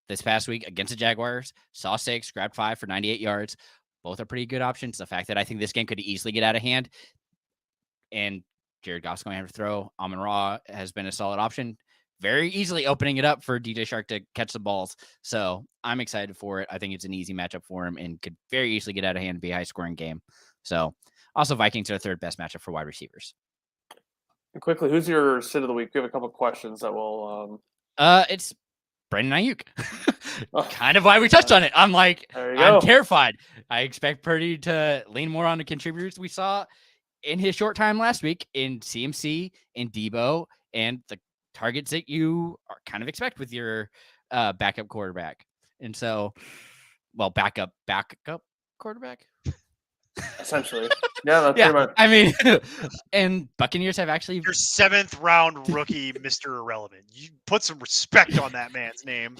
This past week against the Jaguars, saw 6, grabbed 5 for 98 yards. Both are pretty good options. The fact that I think this game could easily get out of hand, and Jared Goff's going to have to throw. Amon-Ra has been a solid option, very easily opening it up for DJ Shark to catch the balls. So I'm excited for it. I think it's an easy matchup for him and could very easily get out of hand and be a high-scoring game. So also Vikings are the third best matchup for wide receivers. Quickly, who's your sit of the week? We have a couple questions that will. It's Brandon Ayuk. Kind of why we touched on it. I'm terrified. I expect Purdy to lean more on the contributors we saw in his short time last week in CMC, in Debo, and the targets that you kind of expect with your backup quarterback. And so, backup quarterback. Essentially. Yeah, that's pretty much. I mean, and Buccaneers have actually your 7th round rookie, Mr. Irrelevant. You put some respect on that man's name.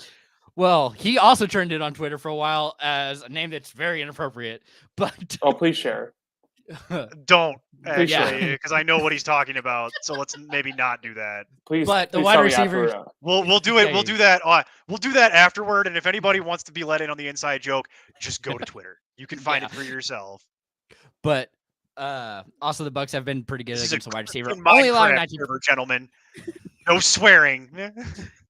Well, he also turned it on Twitter for a while as a name that's very inappropriate. But please share. Don't actually, because I know what he's talking about. So let's maybe not do that. Please. But the wide receivers, we'll do it. We'll do that. We'll do that afterward. And if anybody wants to be let in on the inside joke, just go to Twitter. You can find it for yourself. But also the Bucs have been pretty good against the wide receiver. Only allowing 19 gentlemen. No swearing.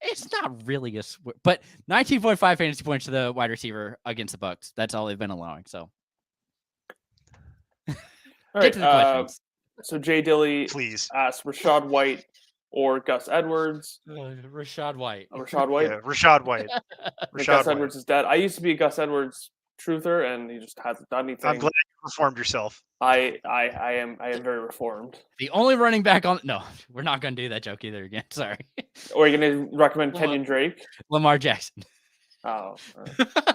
It's not really but 19.5 fantasy points to the wide receiver against the Bucks. That's all they've been allowing. So All get right. to the questions. So Jay Dilly Please. asked Rashad White or Gus Edwards. Rashad White. Rashad White. Yeah, Rashad White. Gus Rashad White. Edwards is dead. I used to be a Gus Edwards truther, and he just hasn't done anything. I'm glad you reformed yourself. I am very reformed. The only running back on no, we're not gonna do that joke either again. Sorry. Or are you gonna recommend Well, Kenyon Drake? Lamar Jackson. Oh, all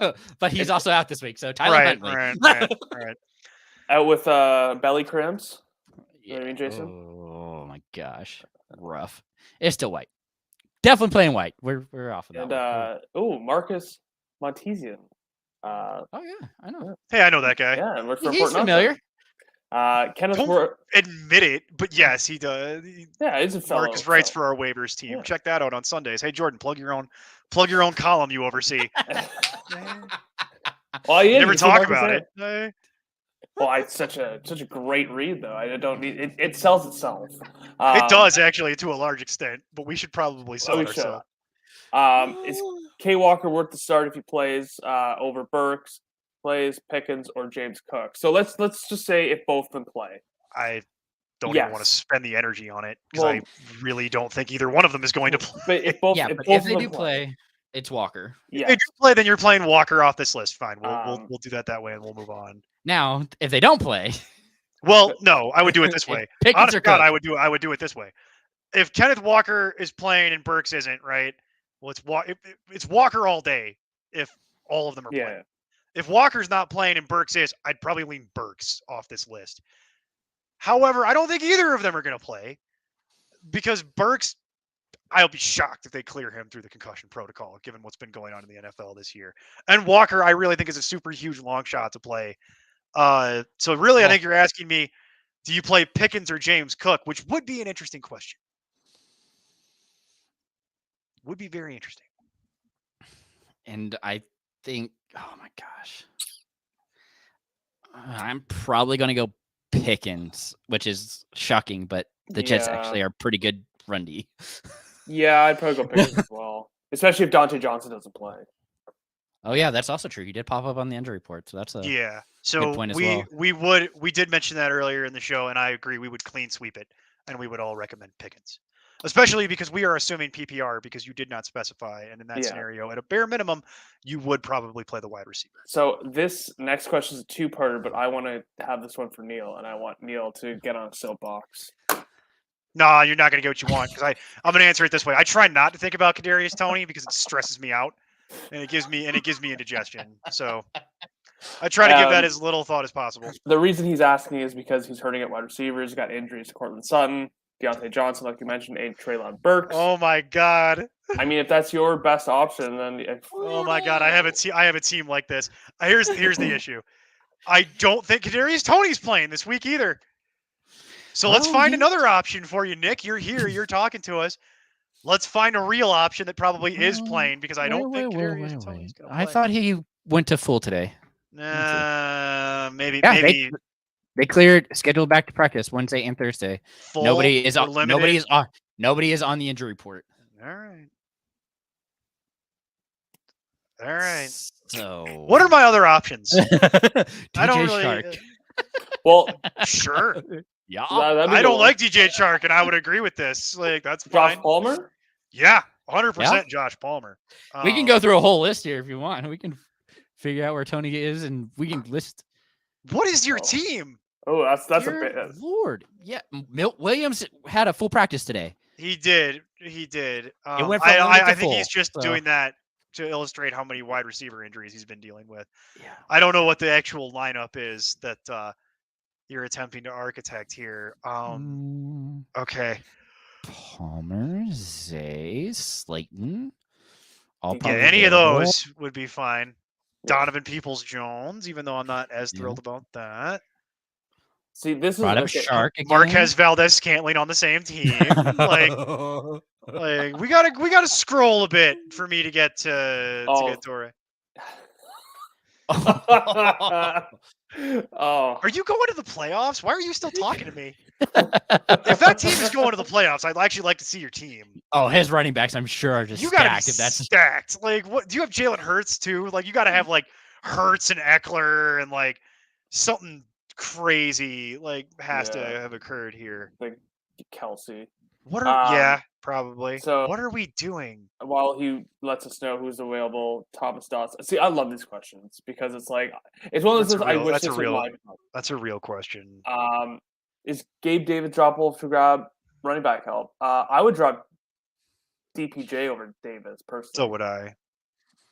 right. But he's also out this week, so Tyler Huntley. Right. Out with belly cramps. You know what I mean, Jason? Oh my gosh, rough. It's still White. Definitely playing White. We're off of that. And Marcus Montesian. Oh yeah, I know. Hey, I know that guy. Yeah, and works for He's Fort Knox. familiar. Kenneth Don't Ward. admit it, but yes, he does. Yeah, he's a fellow. Marcus writes for our waivers team. Yeah. Check that out on Sundays. Hey, Jordan, plug your own column you oversee. Well, yeah, Never you see talk Marcus about there. it. Hey. Well, it's such a great read though. I don't need it. It sells itself. It does actually to a large extent, but we should probably sell we it should. ourselves. Is K Walker worth the start if he plays over Burks, plays Pickens, or James Cook? So let's just say if both of them play. I don't even want to Yes. spend the energy on it because Well- I really don't think either one of them is going to play. But if both, Yeah, if but both if they of do them play, it's Walker. If yeah. they do play, then you're playing Walker off this list. Fine, we'll do that way, and we'll move on. Now, if they don't play, Well, no, I would do it this way. Pickens Honest or to God, Cook. I would do it this way. If Kenneth Walker is playing and Burks isn't, right? Well, it's Walker all day. If all of them are Yeah. playing. If Walker's not playing and Burks is, I'd probably lean Burks off this list. However, I don't think either of them are going to play because Burks, I'll be shocked if they clear him through the concussion protocol, given what's been going on in the NFL this year. And Walker, I really think is a super huge long shot to play. So really, I think you're asking me, do you play Pickens or James Cook, which would be an interesting question. Would be very interesting. and I think, oh my gosh, I'm probably going to go Pickens, which is shocking, but the Jets Yeah. actually are pretty good run D. Yeah, I'd probably go Pickens as well, especially if Dante Johnson doesn't play. Oh yeah, that's also true. He did pop up on the injury report, so that's a Yeah. So point as we well. we did mention that earlier in the show, and I agree. We would clean sweep it, and we would all recommend Pickens, especially because we are assuming PPR because you did not specify, and in that Yeah. scenario, at a bare minimum, you would probably play the wide receiver. So this next question is a two-parter, but I want to have this one for Neil, and I want Neil to get on a soapbox. Nah, you're not going to get what you want because I'm going to answer it this way. I try not to think about Kadarius Toney because it stresses me out, and it gives me indigestion. So I try to give that as little thought as possible. The reason he's asking is because he's hurting at wide receivers. He's got injuries to Cortland Sutton, Deontay Johnson, like you mentioned, and Treylon Burks. Oh my God. I mean, if that's your best option, then Oh my God, I have a team like this. Here's the issue. I don't think Kadarius Toney's playing this week either. So let's Well, find he- another option for you, Nick. You're here. You're talking to us. Let's find a real option that probably is playing because I don't think Kadarius Toney's gonna play. I thought he went to full today. Maybe Yeah, maybe They cleared scheduled back to practice Wednesday and Thursday. full Nobody is or on. limited. Nobody is on the injury report. All right. All right. So What are my other options? DJ I don't really. Shark. well, Sure. Yeah. that'd be I don't cool. like DJ Chark, and I would agree with this. Like that's Josh fine. Palmer. Yeah, 100% Josh Palmer. We can go through a whole list here if you want. We can figure out where Tony is, and we can list. What is your Oh. team? Oh, that's a Dear bit. Lord. Yeah, Milt Williams had a full practice today. He did. He did. went from limited I to think he's full, just so. doing that to illustrate how many wide receiver injuries he's been dealing with. Yeah. I don't know what the actual lineup is that you're attempting to architect here. Okay. Palmer, Zay, Slayton. All Yeah, probably any of available. those would be fine. Donovan Peoples-Jones, even though I'm not as thrilled about that. See, this is Brought up okay. Shark again. Marquez Valdez-Scantling on the same team. like we gotta scroll a bit for me to get to Oh. get Torre. Oh, Are you going to the playoffs? Why are you still talking to me? If that team is going to the playoffs, I'd actually like to see your team. Oh, his running backs, I'm sure, are just You got to be stacked. If that's stacked. Like, what? Do you have Jalen Hurts too? Like, you got to have like Hurts and Eckler and like something crazy like has to Yeah. have occurred here. like Kelsey. What are? Um, Yeah, probably. so- what are we doing? While he lets us know who's available, Thomas Dawson. See, I love these questions because it's like it's one of those. I wish That's a this was real. live. That's a real question. Is Gabe Davis droppable to grab running back help? I would drop DPJ over Davis personally. So would I,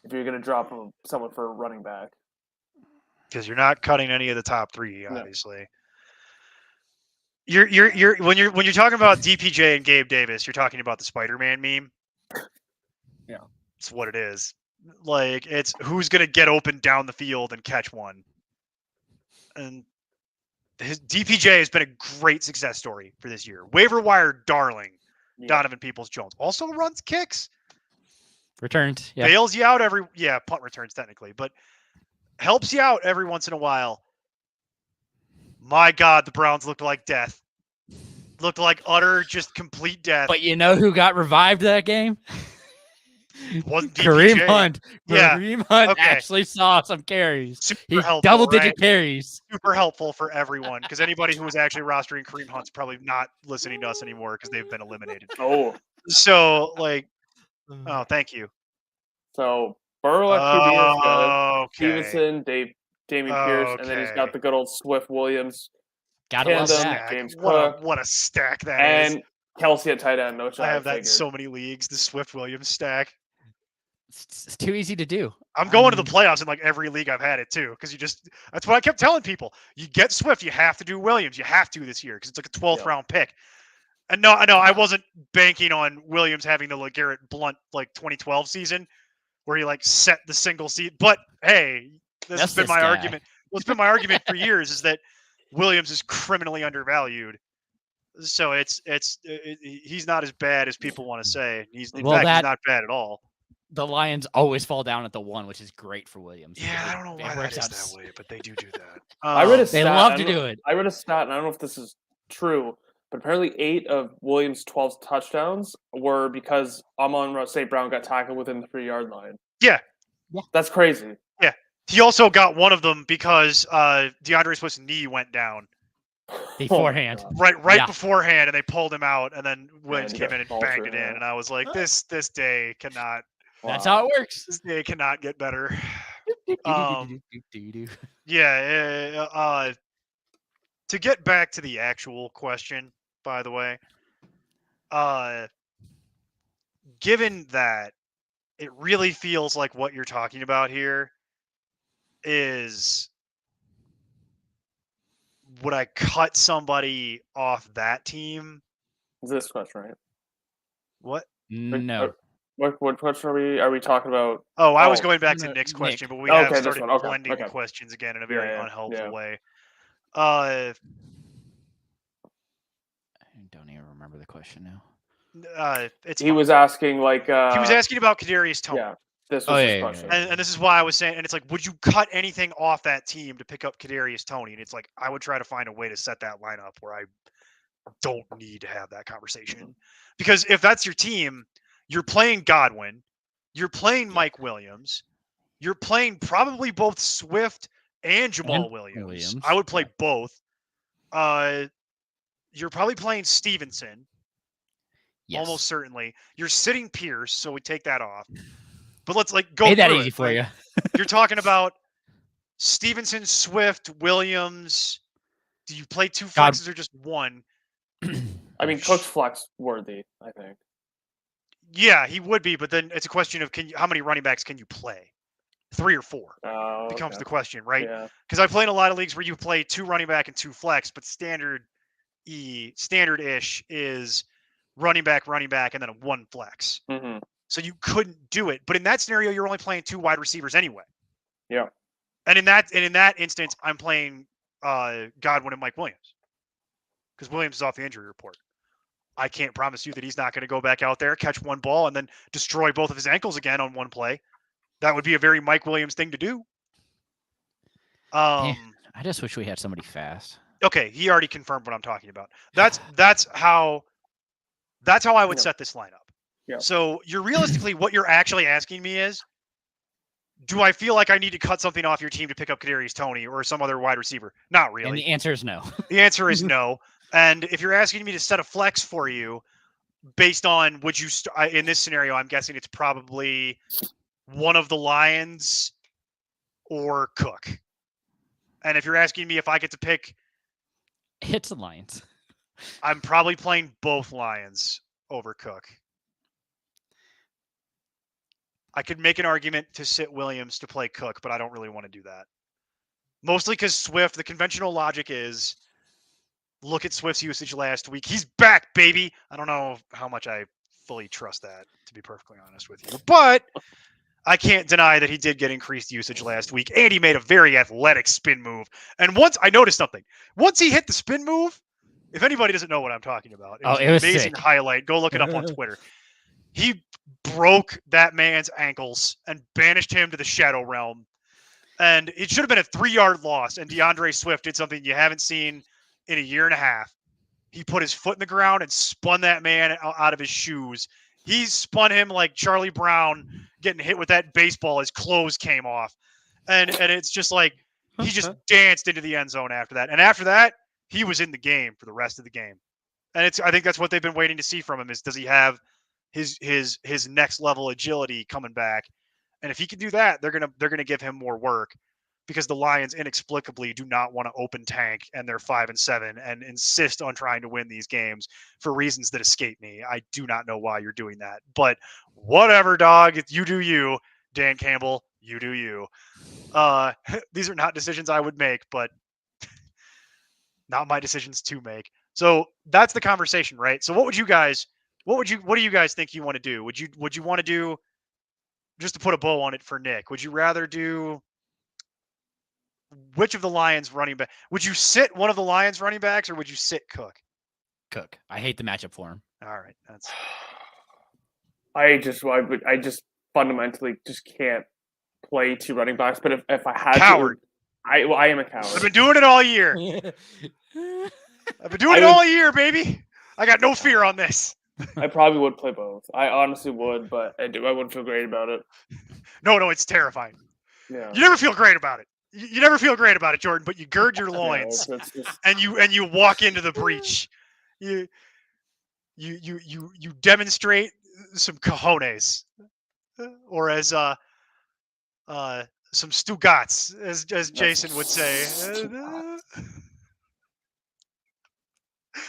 If you're gonna drop someone for running back. because you're not cutting any of the top three, No. obviously. You're when you're talking about DPJ and Gabe Davis, you're talking about the Spider-Man meme. Yeah. It's what it is. Like, it's who's gonna get open down the field and catch one. And his DPJ has been a great success story for this year. Waiver wire darling, Yeah. Donovan Peoples-Jones. Also runs kicks. returned. Yeah. Bails you out punt returns technically, but helps you out every once in a while. My God, the Browns looked like death. Looked like utter, just complete death. But you know who got revived that game? Wasn't Kareem DPJ. Hunt. Yeah. Kareem Hunt Okay. actually saw some carries. Super He's helpful, double-digit right? carries. Super helpful for everyone, because anybody who was actually rostering Kareem Hunt's probably not listening to us anymore because they've been eliminated. Oh, So, like, oh, thank you. so Burrow at QB is good. Okay. Stevenson, Damian Pierce, and then he's got Okay. the good old Swift Williams Gotta love tandem, that. James What Cook, a stack that is. and Kelsey at tight end, which I I have that in figured. so many leagues. The Swift Williams stack. It's too easy to do. I'm going to the playoffs in like every league I've had it too, because that's what I kept telling people. You get Swift, you have to do Williams. You have to this year because it's like a 12th round pick. And no, I know I wasn't banking on Williams having the LeGarrette Blunt like 2012 season where he like set the single seat. But hey, this has been my argument. Well, it's been my argument for years is that Williams is criminally undervalued. So he's not as bad as people want to say. He's in fact he's not bad at all. The Lions always fall down at the 1, which is great for Williams. Yeah, I don't know why that is that way, but they do that. I read a They stat. love to do it. I read a stat, and I don't know if this is true, but apparently 8 of Williams' 12 touchdowns were because Amon St. Brown got tackled within the 3-yard line. Yeah. That's crazy. Yeah. He also got one of them because DeAndre Swift's knee went down. Beforehand. Right beforehand, and they pulled him out, and then Williams he came got in and faltered, banged it in, and I was like, this day cannot. That's how it works. This day cannot get better. Do-do-do-do-do-do-do. Yeah. To get back to the actual question, by the way, given that it really feels like what you're talking about here is, would I cut somebody off that team? Is this question right? What? No. What question are we talking about? Oh, I was Oh, going back to no, Nick's Nick. question, but we Okay, have this started one, okay, blending okay. the questions again in a very Yeah, unhelpful yeah. way. I don't even remember the question now. It's He fine. was asking like He was asking about Kadarius Toney. yeah. This was his question. And this is why I was saying, and it's like, would you cut anything off that team to pick up Kadarius Toney? And it's like, I would try to find a way to set that lineup where I don't need to have that conversation. Because if that's your team, you're playing Godwin, you're playing Mike Williams, you're playing probably both Swift and Jamal Williams. I would play both. You're probably playing Stevenson. Yes. Almost certainly. You're sitting Pierce, so we take that off. But let's go Made that through easy it, for right? you. You're talking about Stevenson, Swift, Williams. Do you play 2 flexes or just one? I mean, Cook's flex worthy, I think. Yeah, he would be, but then it's a question of how many running backs can you play? 3 or 4 becomes the question, right? Yeah. Because I've played in a lot of leagues where you play 2 running back and 2 flex, but standard-ish is running back, and then a 1 flex. Mm-hmm. So you couldn't do it. But in that scenario, you're only playing 2 wide receivers anyway. Yeah. And in that instance, I'm playing Godwin and Mike Williams. Because Williams is off the injury report. I can't promise you that he's not going to go back out there, catch 1 ball, and then destroy both of his ankles again on 1 play. That would be a very Mike Williams thing to do. I just wish we had somebody fast. Okay, he already confirmed what I'm talking about. That's how I would Yeah. set this lineup. Yeah. So you're realistically what you're actually asking me is, do I feel like I need to cut something off your team to pick up Kadarius Toney or some other wide receiver? Not And really. the answer is no. The answer is no. And if you're asking me to set a flex for you, based on would you in this scenario, I'm guessing it's probably one of the Lions or Cook. And if you're asking me if I get to pick, It's the Lions. I'm probably playing both Lions over Cook. I could make an argument to sit Williams to play Cook, but I don't really want to do that. Mostly because Swift, the conventional logic is, look at Swift's usage last week. He's back, baby. I don't know how much I fully trust that, to be perfectly honest with you. But I can't deny that he did get increased usage last week, and he made a very athletic spin move. And once I noticed something, once he hit the spin move, if anybody doesn't know what I'm talking about, It was an amazing sick. highlight. Go look it up on Twitter. He broke that man's ankles and banished him to the shadow realm. And it should have been a 3-yard loss. And DeAndre Swift did something you haven't seen in a year and a half. He put his foot in the ground and spun that man out of his shoes. He spun him like Charlie Brown getting hit with that baseball. His clothes came off. And it's just like he just danced into the end zone after that. And after that, he was in the game for the rest of the game. And I think that's what they've been waiting to see from him is, does he have his next level agility coming back? And if he can do that, they're gonna give him more work, because the Lions inexplicably do not want to open tank, and they're 5-7 and insist on trying to win these games for reasons that escape me. I do not know why you're doing that, but whatever, dog. You do you, Dan Campbell. You do you. These are not decisions I would make, but not my decisions to make. So that's the conversation, right? So what do you guys think you want to do? Would you want to do, just to put a bow on it for Nick, would you rather do which of the Lions running back? Would you sit one of the Lions running backs, or would you sit Cook? Cook. I hate the matchup for him. All right, that's. I just fundamentally just can't play 2 running backs. But if I had Coward. to, I am a coward. I've been doing it all year. I've been doing it all year, baby. I got no fear on this. I probably would play both. I honestly would, but I wouldn't feel great about it. No, it's terrifying. Yeah. You never feel great about it. You never feel great about it, Jordan. But you gird your loins it's just, and you walk into the breach. You demonstrate some cojones, or as some stugats, as Jason would say.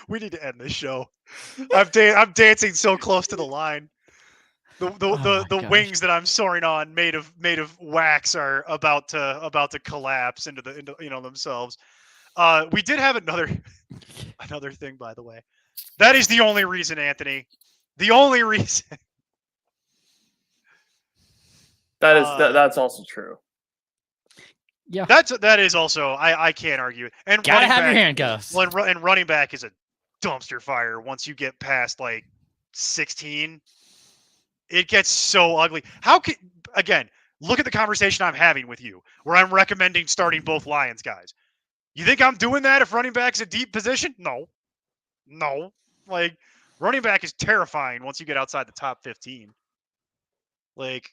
We need to end this show. I'm dancing so close to the line. The wings that I'm soaring on, made of wax, are about to collapse into themselves. We did have another thing, by the way. That is the only reason, Anthony. The only reason. That's also true. Yeah. That is also, I can't argue it. And Gotta have back, your handcuffs. And running back is a dumpster fire once you get past like 16. It gets so ugly. Again, look at the conversation I'm having with you, where I'm recommending starting both Lions guys. You think I'm doing that if running back's a deep position? No. Like, running back is terrifying once you get outside the top 15. Like,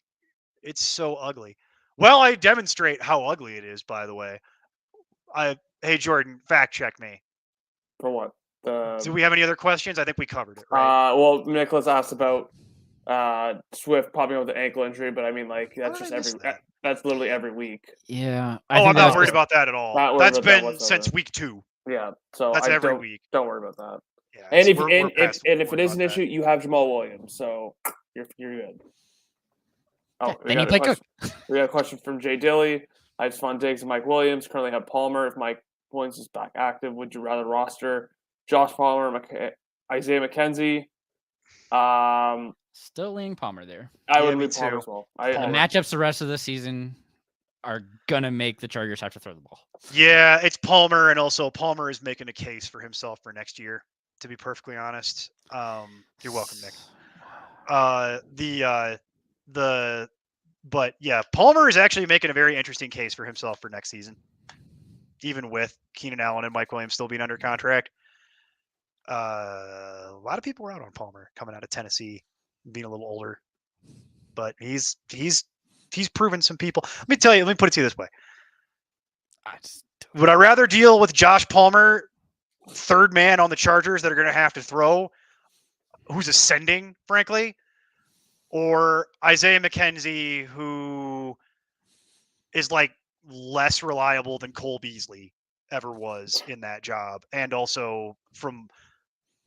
it's so ugly. Well, I demonstrate how ugly it is, by the way. Hey, Jordan, fact check me. For what? Do we have any other questions? I think we covered it, right? Well, Nicholas asked about Swift popping up with an ankle injury, but I mean, like, that's literally every week. Yeah. I'm not worried about that at all. That's been since week 2. Yeah, so that's every week. Don't worry about that. Yeah, and so if it is an issue, you have Jamal Williams, so you're good. Oh, then you play Cook. We got a question from Jay Dilly. I just found Diggs and Mike Williams. Currently have Palmer. If Mike Williams is back active, would you rather roster Josh Palmer, Isaiah McKenzie? Still leaning Palmer there. I would lean Palmer as well. The matchups the rest of the season are gonna make the Chargers have to throw the ball. Yeah, it's Palmer, and also Palmer is making a case for himself for next year, to be perfectly honest. You're welcome, Nick. But yeah, Palmer is actually making a very interesting case for himself for next season. even with Keenan Allen and Mike Williams still being under contract. A lot of people were out on Palmer coming out of Tennessee, being a little older, but he's proven some people. Let me put it to you this way: would I rather deal with Josh Palmer, third man on the Chargers that are going to have to throw, who's ascending, frankly, or Isaiah McKenzie, who is like less reliable than Cole Beasley ever was in that job? And also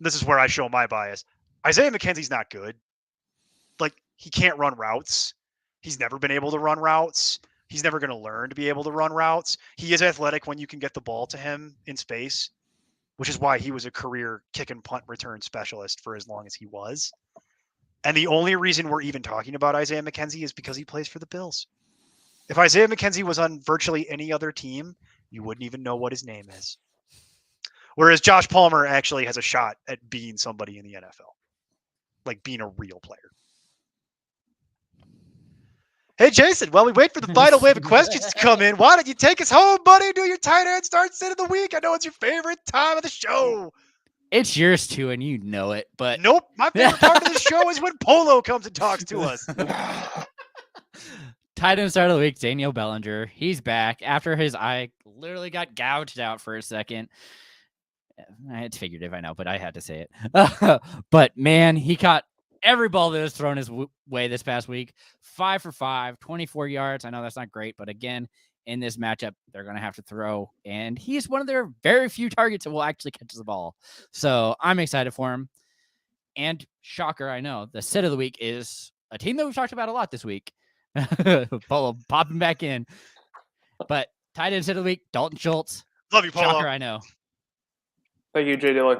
this is where I show my bias. Isaiah McKenzie's not good. Like, he can't run routes. He's never been able to run routes. He's never going to learn to be able to run routes. He is athletic when you can get the ball to him in space, which is why he was a career kick and punt return specialist for as long as he was. And the only reason we're even talking about Isaiah McKenzie is because he plays for the Bills. If Isaiah McKenzie was on virtually any other team, you wouldn't even know what his name is. Whereas Josh Palmer actually has a shot at being somebody in the NFL, like being a real player. Hey, Jason, while we wait for the final wave of questions to come in, why don't you take us home, buddy? Do your tight end start sit of the week. I know it's your favorite time of the show. It's yours too, and you know it. But Nope, my favorite part of the show is when Polo comes and talks to us. tight end start of the week, Daniel Bellinger. He's back after his eye literally got gouged out for a second. It's figurative, I know, but I had to say it. But man, he caught every ball that was thrown his way this past week. 5 for 5, 24 yards. I know that's not great, but again, in this matchup, they're going to have to throw, and he's one of their very few targets that will actually catch the ball. So I'm excited for him. And shocker, I know, the sit of the week is a team that we've talked about a lot this week. Polo popping back in. But tight end sit of the week, Dalton Schultz. Love you, Polo. Shocker, I know. Thank you, J. Dillon.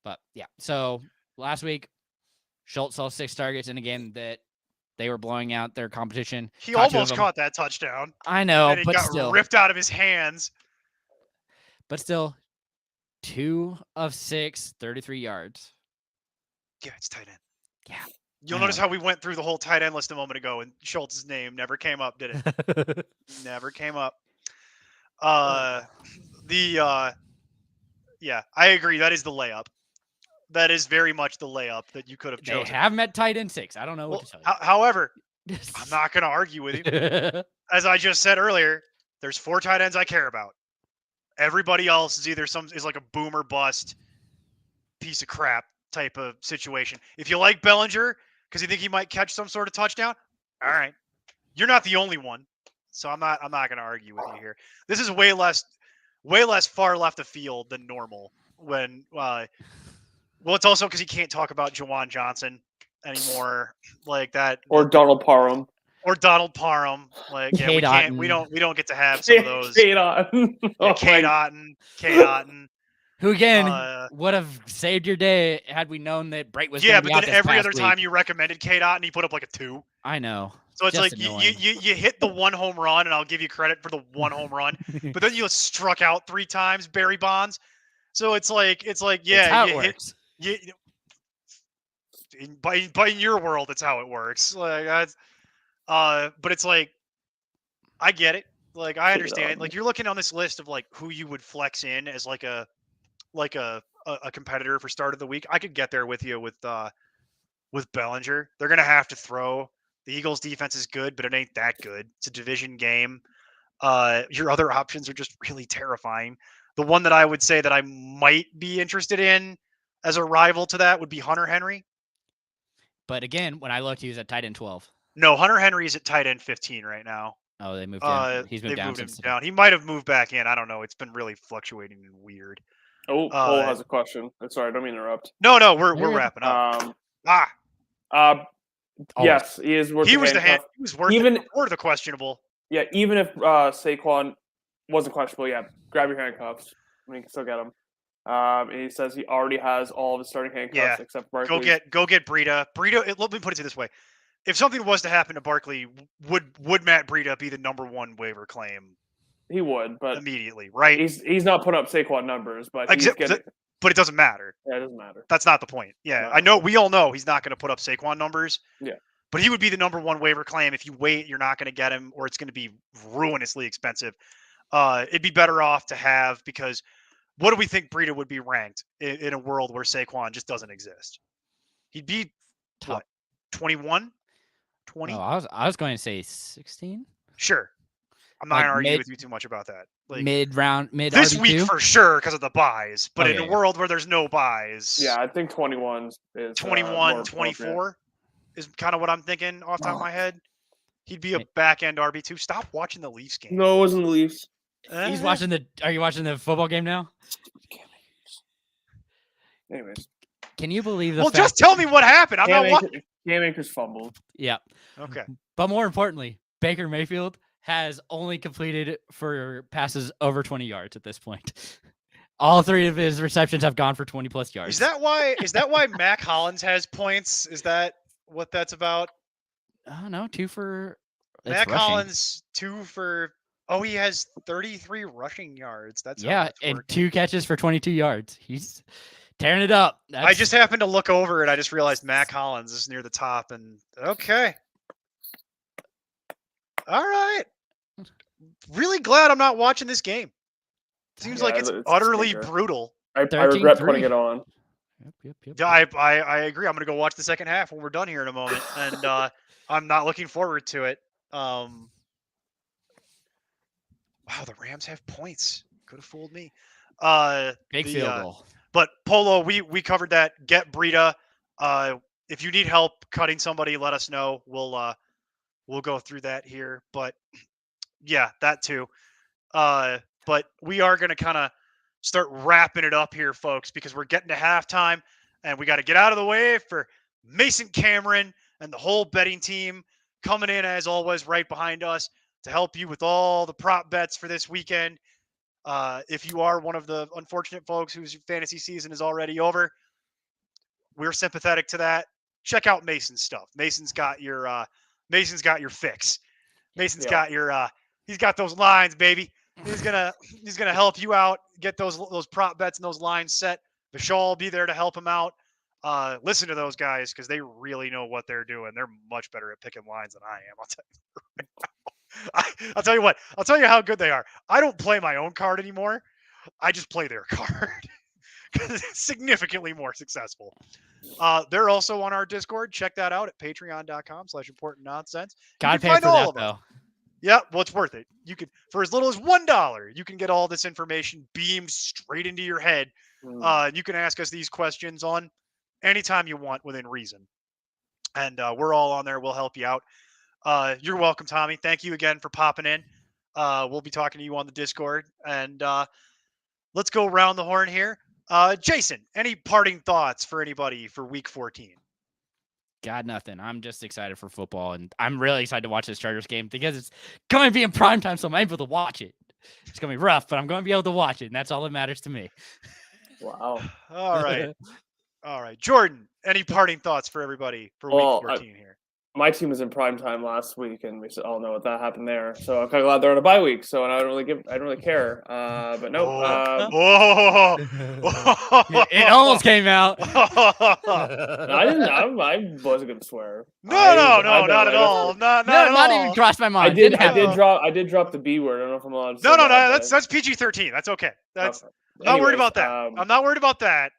But yeah, so last week, Schultz saw 6 targets in a game that they were blowing out their competition. He almost caught that touchdown. I know, and it but got still. ripped out of his hands. But still, 2 of 6, 33 yards. Yeah, it's tight end. Yeah. You'll notice how we went through the whole tight end list a moment ago, and Schultz's name never came up, did it? Never came up. Yeah, I agree. That is the layup. That is very much the layup that you could have chosen. They have met tight end 6. I don't know what to tell you. However, I'm not going to argue with you. As I just said earlier, there's 4 tight ends I care about. Everybody else is either is like a boom or bust piece of crap type of situation. If you like Bellinger because you think he might catch some sort of touchdown, all right. You're not the only one. So I'm not going to argue with you here. This is way less far left of field than normal when well, it's also because he can't talk about Juwan Johnson anymore, like that, or Donald Parham, Like, yeah, we don't get to have some of those. Cade Otton, Cade Otton, who again would have saved your day had we known that Bright was. Yeah, but be then out every this other past time week. you recommended Cade Otton, he put up like a 2. I know. So it's just like annoying. you hit the 1 home run, and I'll give you credit for the 1 home run, but then you struck out 3 times, Barry Bonds. So it's like yeah, it's how you it works. But in your world, it's how it works. Like that's, but it's like, I get it. Like I understand. Like you're looking on this list of like who you would flex in as like a competitor for start of the week. I could get there with you with Bellinger. They're gonna have to throw. The Eagles' defense is good, but it ain't that good. It's a division game. Your other options are just really terrifying. The one that I would say that I might be interested in as a rival to that would be Hunter Henry. But again, when I looked, he was at tight end 12. No, Hunter Henry is at tight end 15 right now. Oh, they moved down. He's moved down moved him since down. He might have moved back in. I don't know. It's been really fluctuating and weird. Oh, Cole has a question. Sorry, don't mean to interrupt. No, we're wrapping up. Yes, he is worth. He was he was worth even or the questionable. Yeah, even if Saquon wasn't questionable, yeah, grab your handcuffs. I mean, you can still get him. And he says he already has all of his starting handcuffs except Barkley. Go get Breida. Let me put it this way: if something was to happen to Barkley, would Matt Breida be the number 1 waiver claim? He would, but immediately, right? He's not putting up Saquon numbers, but but it doesn't matter. Yeah, it doesn't matter. That's not the point. Yeah, I know. We all know he's not going to put up Saquon numbers. Yeah, but he would be the number one waiver claim. If you wait, you're not going to get him, or it's going to be ruinously expensive. It'd be better off to have, because what do we think Breida would be ranked in a world where Saquon just doesn't exist? He'd be Top. what, 21, 20? Oh, I was going to say 16. Sure. I'm not Like going to argue mid- with you too much about that. Like Mid this RB2? week for sure because of the buys, but in Okay, a yeah. world where there's no buys, Yeah, I think 21 is 21, more appropriate. 24 is kind of what I'm thinking off the top of my head. He'd be a back end RB2. Stop watching the Leafs game. No, it wasn't the Leafs. He's watching the. Are you watching the football game now? Anyways, Can you believe the Well, fact? just tell me what happened. I'm not watching. Cam Akers fumbled. Yeah, Okay. but more importantly, Baker Mayfield has only completed for passes over 20 yards at this point. All 3 of his receptions have gone for 20 plus yards. Is that why Mac Hollins has points? Is that what that's about? Oh no, 2 for it's Mac rushing. Hollins 2 for. Oh, he has 33 rushing yards. That's how Yeah, that's and working. 2 catches for 22 yards. He's tearing it up. I just happened to look over and I just realized Mac Hollins is near the top. And okay, all right. Really glad I'm not watching this game. Seems like Yeah, it's it's a utterly stinker. brutal. I regret putting 13-3. it on. Yep. Yeah, I agree. I'm gonna go watch the second half when we're done here in a moment, and I'm not looking forward to it. Wow, the Rams have points. Could have fooled me. Big the, field goal. But Polo, we covered that. Get Breida. If you need help cutting somebody, let us know. We'll go through that here. But yeah, that too. But we are gonna kind of start wrapping it up here, folks, because we're getting to halftime, and we got to get out of the way for Mason Cameron and the whole betting team coming in as always right behind us to help you with all the prop bets for this weekend. If you are one of the unfortunate folks whose fantasy season is already over, we're sympathetic to that. Check out Mason's stuff. Mason's got your fix. Mason's got your he's got those lines, baby. He's gonna help you out, get those prop bets and those lines set. Vishal will be there to help him out. Listen to those guys because they really know what they're doing. They're much better at picking lines than I am. I'll tell you right now. I'll tell you what. I'll tell you how good they are. I don't play my own card anymore. I just play their card because it's significantly more successful. They're also on our Discord. Check that out at patreon.com/importantnonsense. God pay find for all that of them. though. Yeah, well, it's worth it. You can, for as little as $1, you can get all this information beamed straight into your head. You can ask us these questions on anytime you want within reason. And we're all on there. We'll help you out. You're welcome, Tommy. Thank you again for popping in. We'll be talking to you on the Discord. And let's go around the horn here. Jason, any parting thoughts for anybody for week 14? God, nothing. I'm just excited for football, and I'm really excited to watch this Chargers game because it's going to be in prime time, so I'm able to watch it. It's going to be rough, but I'm going to be able to watch it, and that's all that matters to me. Wow. All right. All right. Jordan, any parting thoughts for everybody for week 14 here? My team was in prime time last week, and we all know what that happened there. So I'm kind of glad they're on a bye week. So I don't really care. But no. It almost came out. I didn't. I wasn't gonna swear. No, not at all. Not at Not all. even crossed my mind. I did. Didn't I happen. did drop the B word. I don't know if I'm allowed to say No, that, that's PG-13. That's okay. That's okay. I'm not worried Anyways, about that. I'm not worried about that.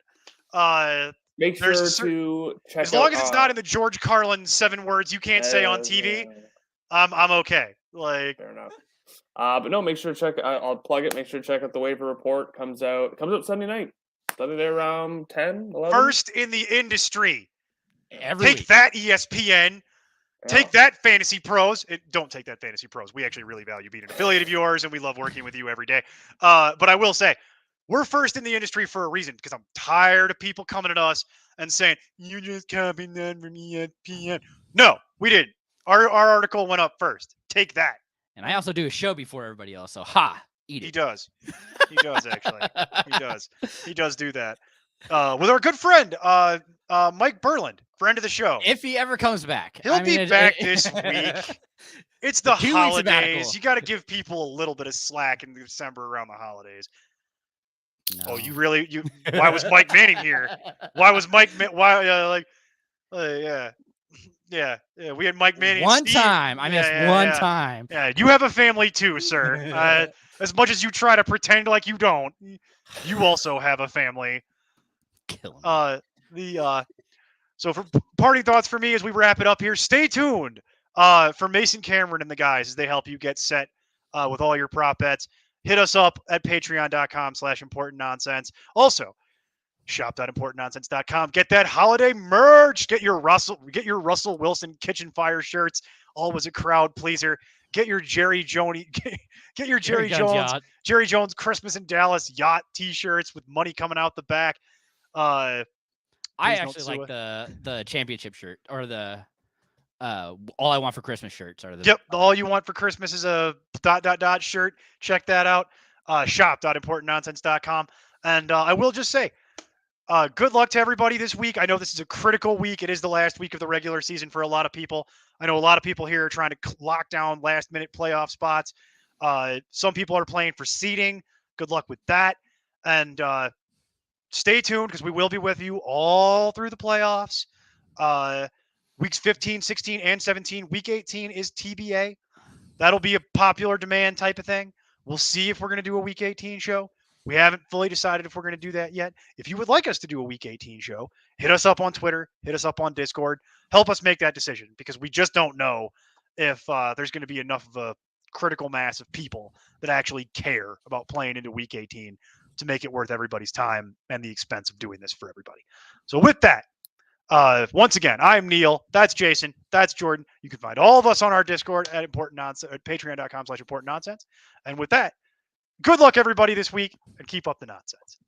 Make sure there's a to check as long out, as it's not in the George Carlin 7 words you can't say on TV, I'm okay. Like, fair enough. But no, make sure to check. I'll plug it. Make sure to check out the waiver report. Comes out Sunday night. Sunday around 10, 11. first in the industry. Every Take week. that, ESPN. Yeah. Take that, Fantasy Pros. Don't take that, Fantasy Pros. We actually really value being an affiliate of yours, and we love working with you every day. But I will say, we're first in the industry for a reason, because I'm tired of people coming at us and saying, you just copied that from ESPN. No, we didn't. Our article went up first. Take that. And I also do a show before everybody else, so eat He it. does. He does, actually. He does. He does do that. With our good friend, Mike Berland, friend of the show. If he ever comes back. He'll be back this week. It's the 2 weeks holidays. sabbatical. You got to give people a little bit of slack in December around the holidays. No. Oh, why was Mike Manning here? Why was Mike? Yeah. Yeah, we had Mike Manny. and One Steve. time. I missed Yeah, one yeah. time. Yeah, you have a family too, sir. As much as you try to pretend like you don't, you also have a family. Killing me. So for parting thoughts for me as we wrap it up here, stay tuned for Mason Cameron and the guys as they help you get set with all your prop bets. Hit us up at patreon.com/importantnonsense. Also, shop.importantnonsense.com. Get that holiday merch. Get your Russell Wilson kitchen fire shirts. Always a crowd pleaser. Get your Jerry Jones Jerry Jones Christmas in Dallas yacht t-shirts with money coming out the back. I Please don't actually sue like the championship shirt or the all I want for Christmas shirts are the Yep, all you want for Christmas is a ... shirt. Check that out. Shop.importantnonsense.com. And I will just say, good luck to everybody this week. I know this is a critical week. It is the last week of the regular season for a lot of people. I know a lot of people here are trying to lock down last-minute playoff spots. Some people are playing for seeding. Good luck with that. And stay tuned because we will be with you all through the playoffs. Weeks 15, 16, and 17. Week 18 is TBA. That'll be a popular demand type of thing. We'll see if we're going to do a Week 18 show. We haven't fully decided if we're going to do that yet. If you would like us to do a Week 18 show, hit us up on Twitter, hit us up on Discord. Help us make that decision because we just don't know if there's going to be enough of a critical mass of people that actually care about playing into Week 18 to make it worth everybody's time and the expense of doing this for everybody. So with that, once again, I'm Neil. That's Jason. That's Jordan. You can find all of us on our Discord at patreon.com/importantnonsense. And with that, good luck everybody this week and keep up the nonsense.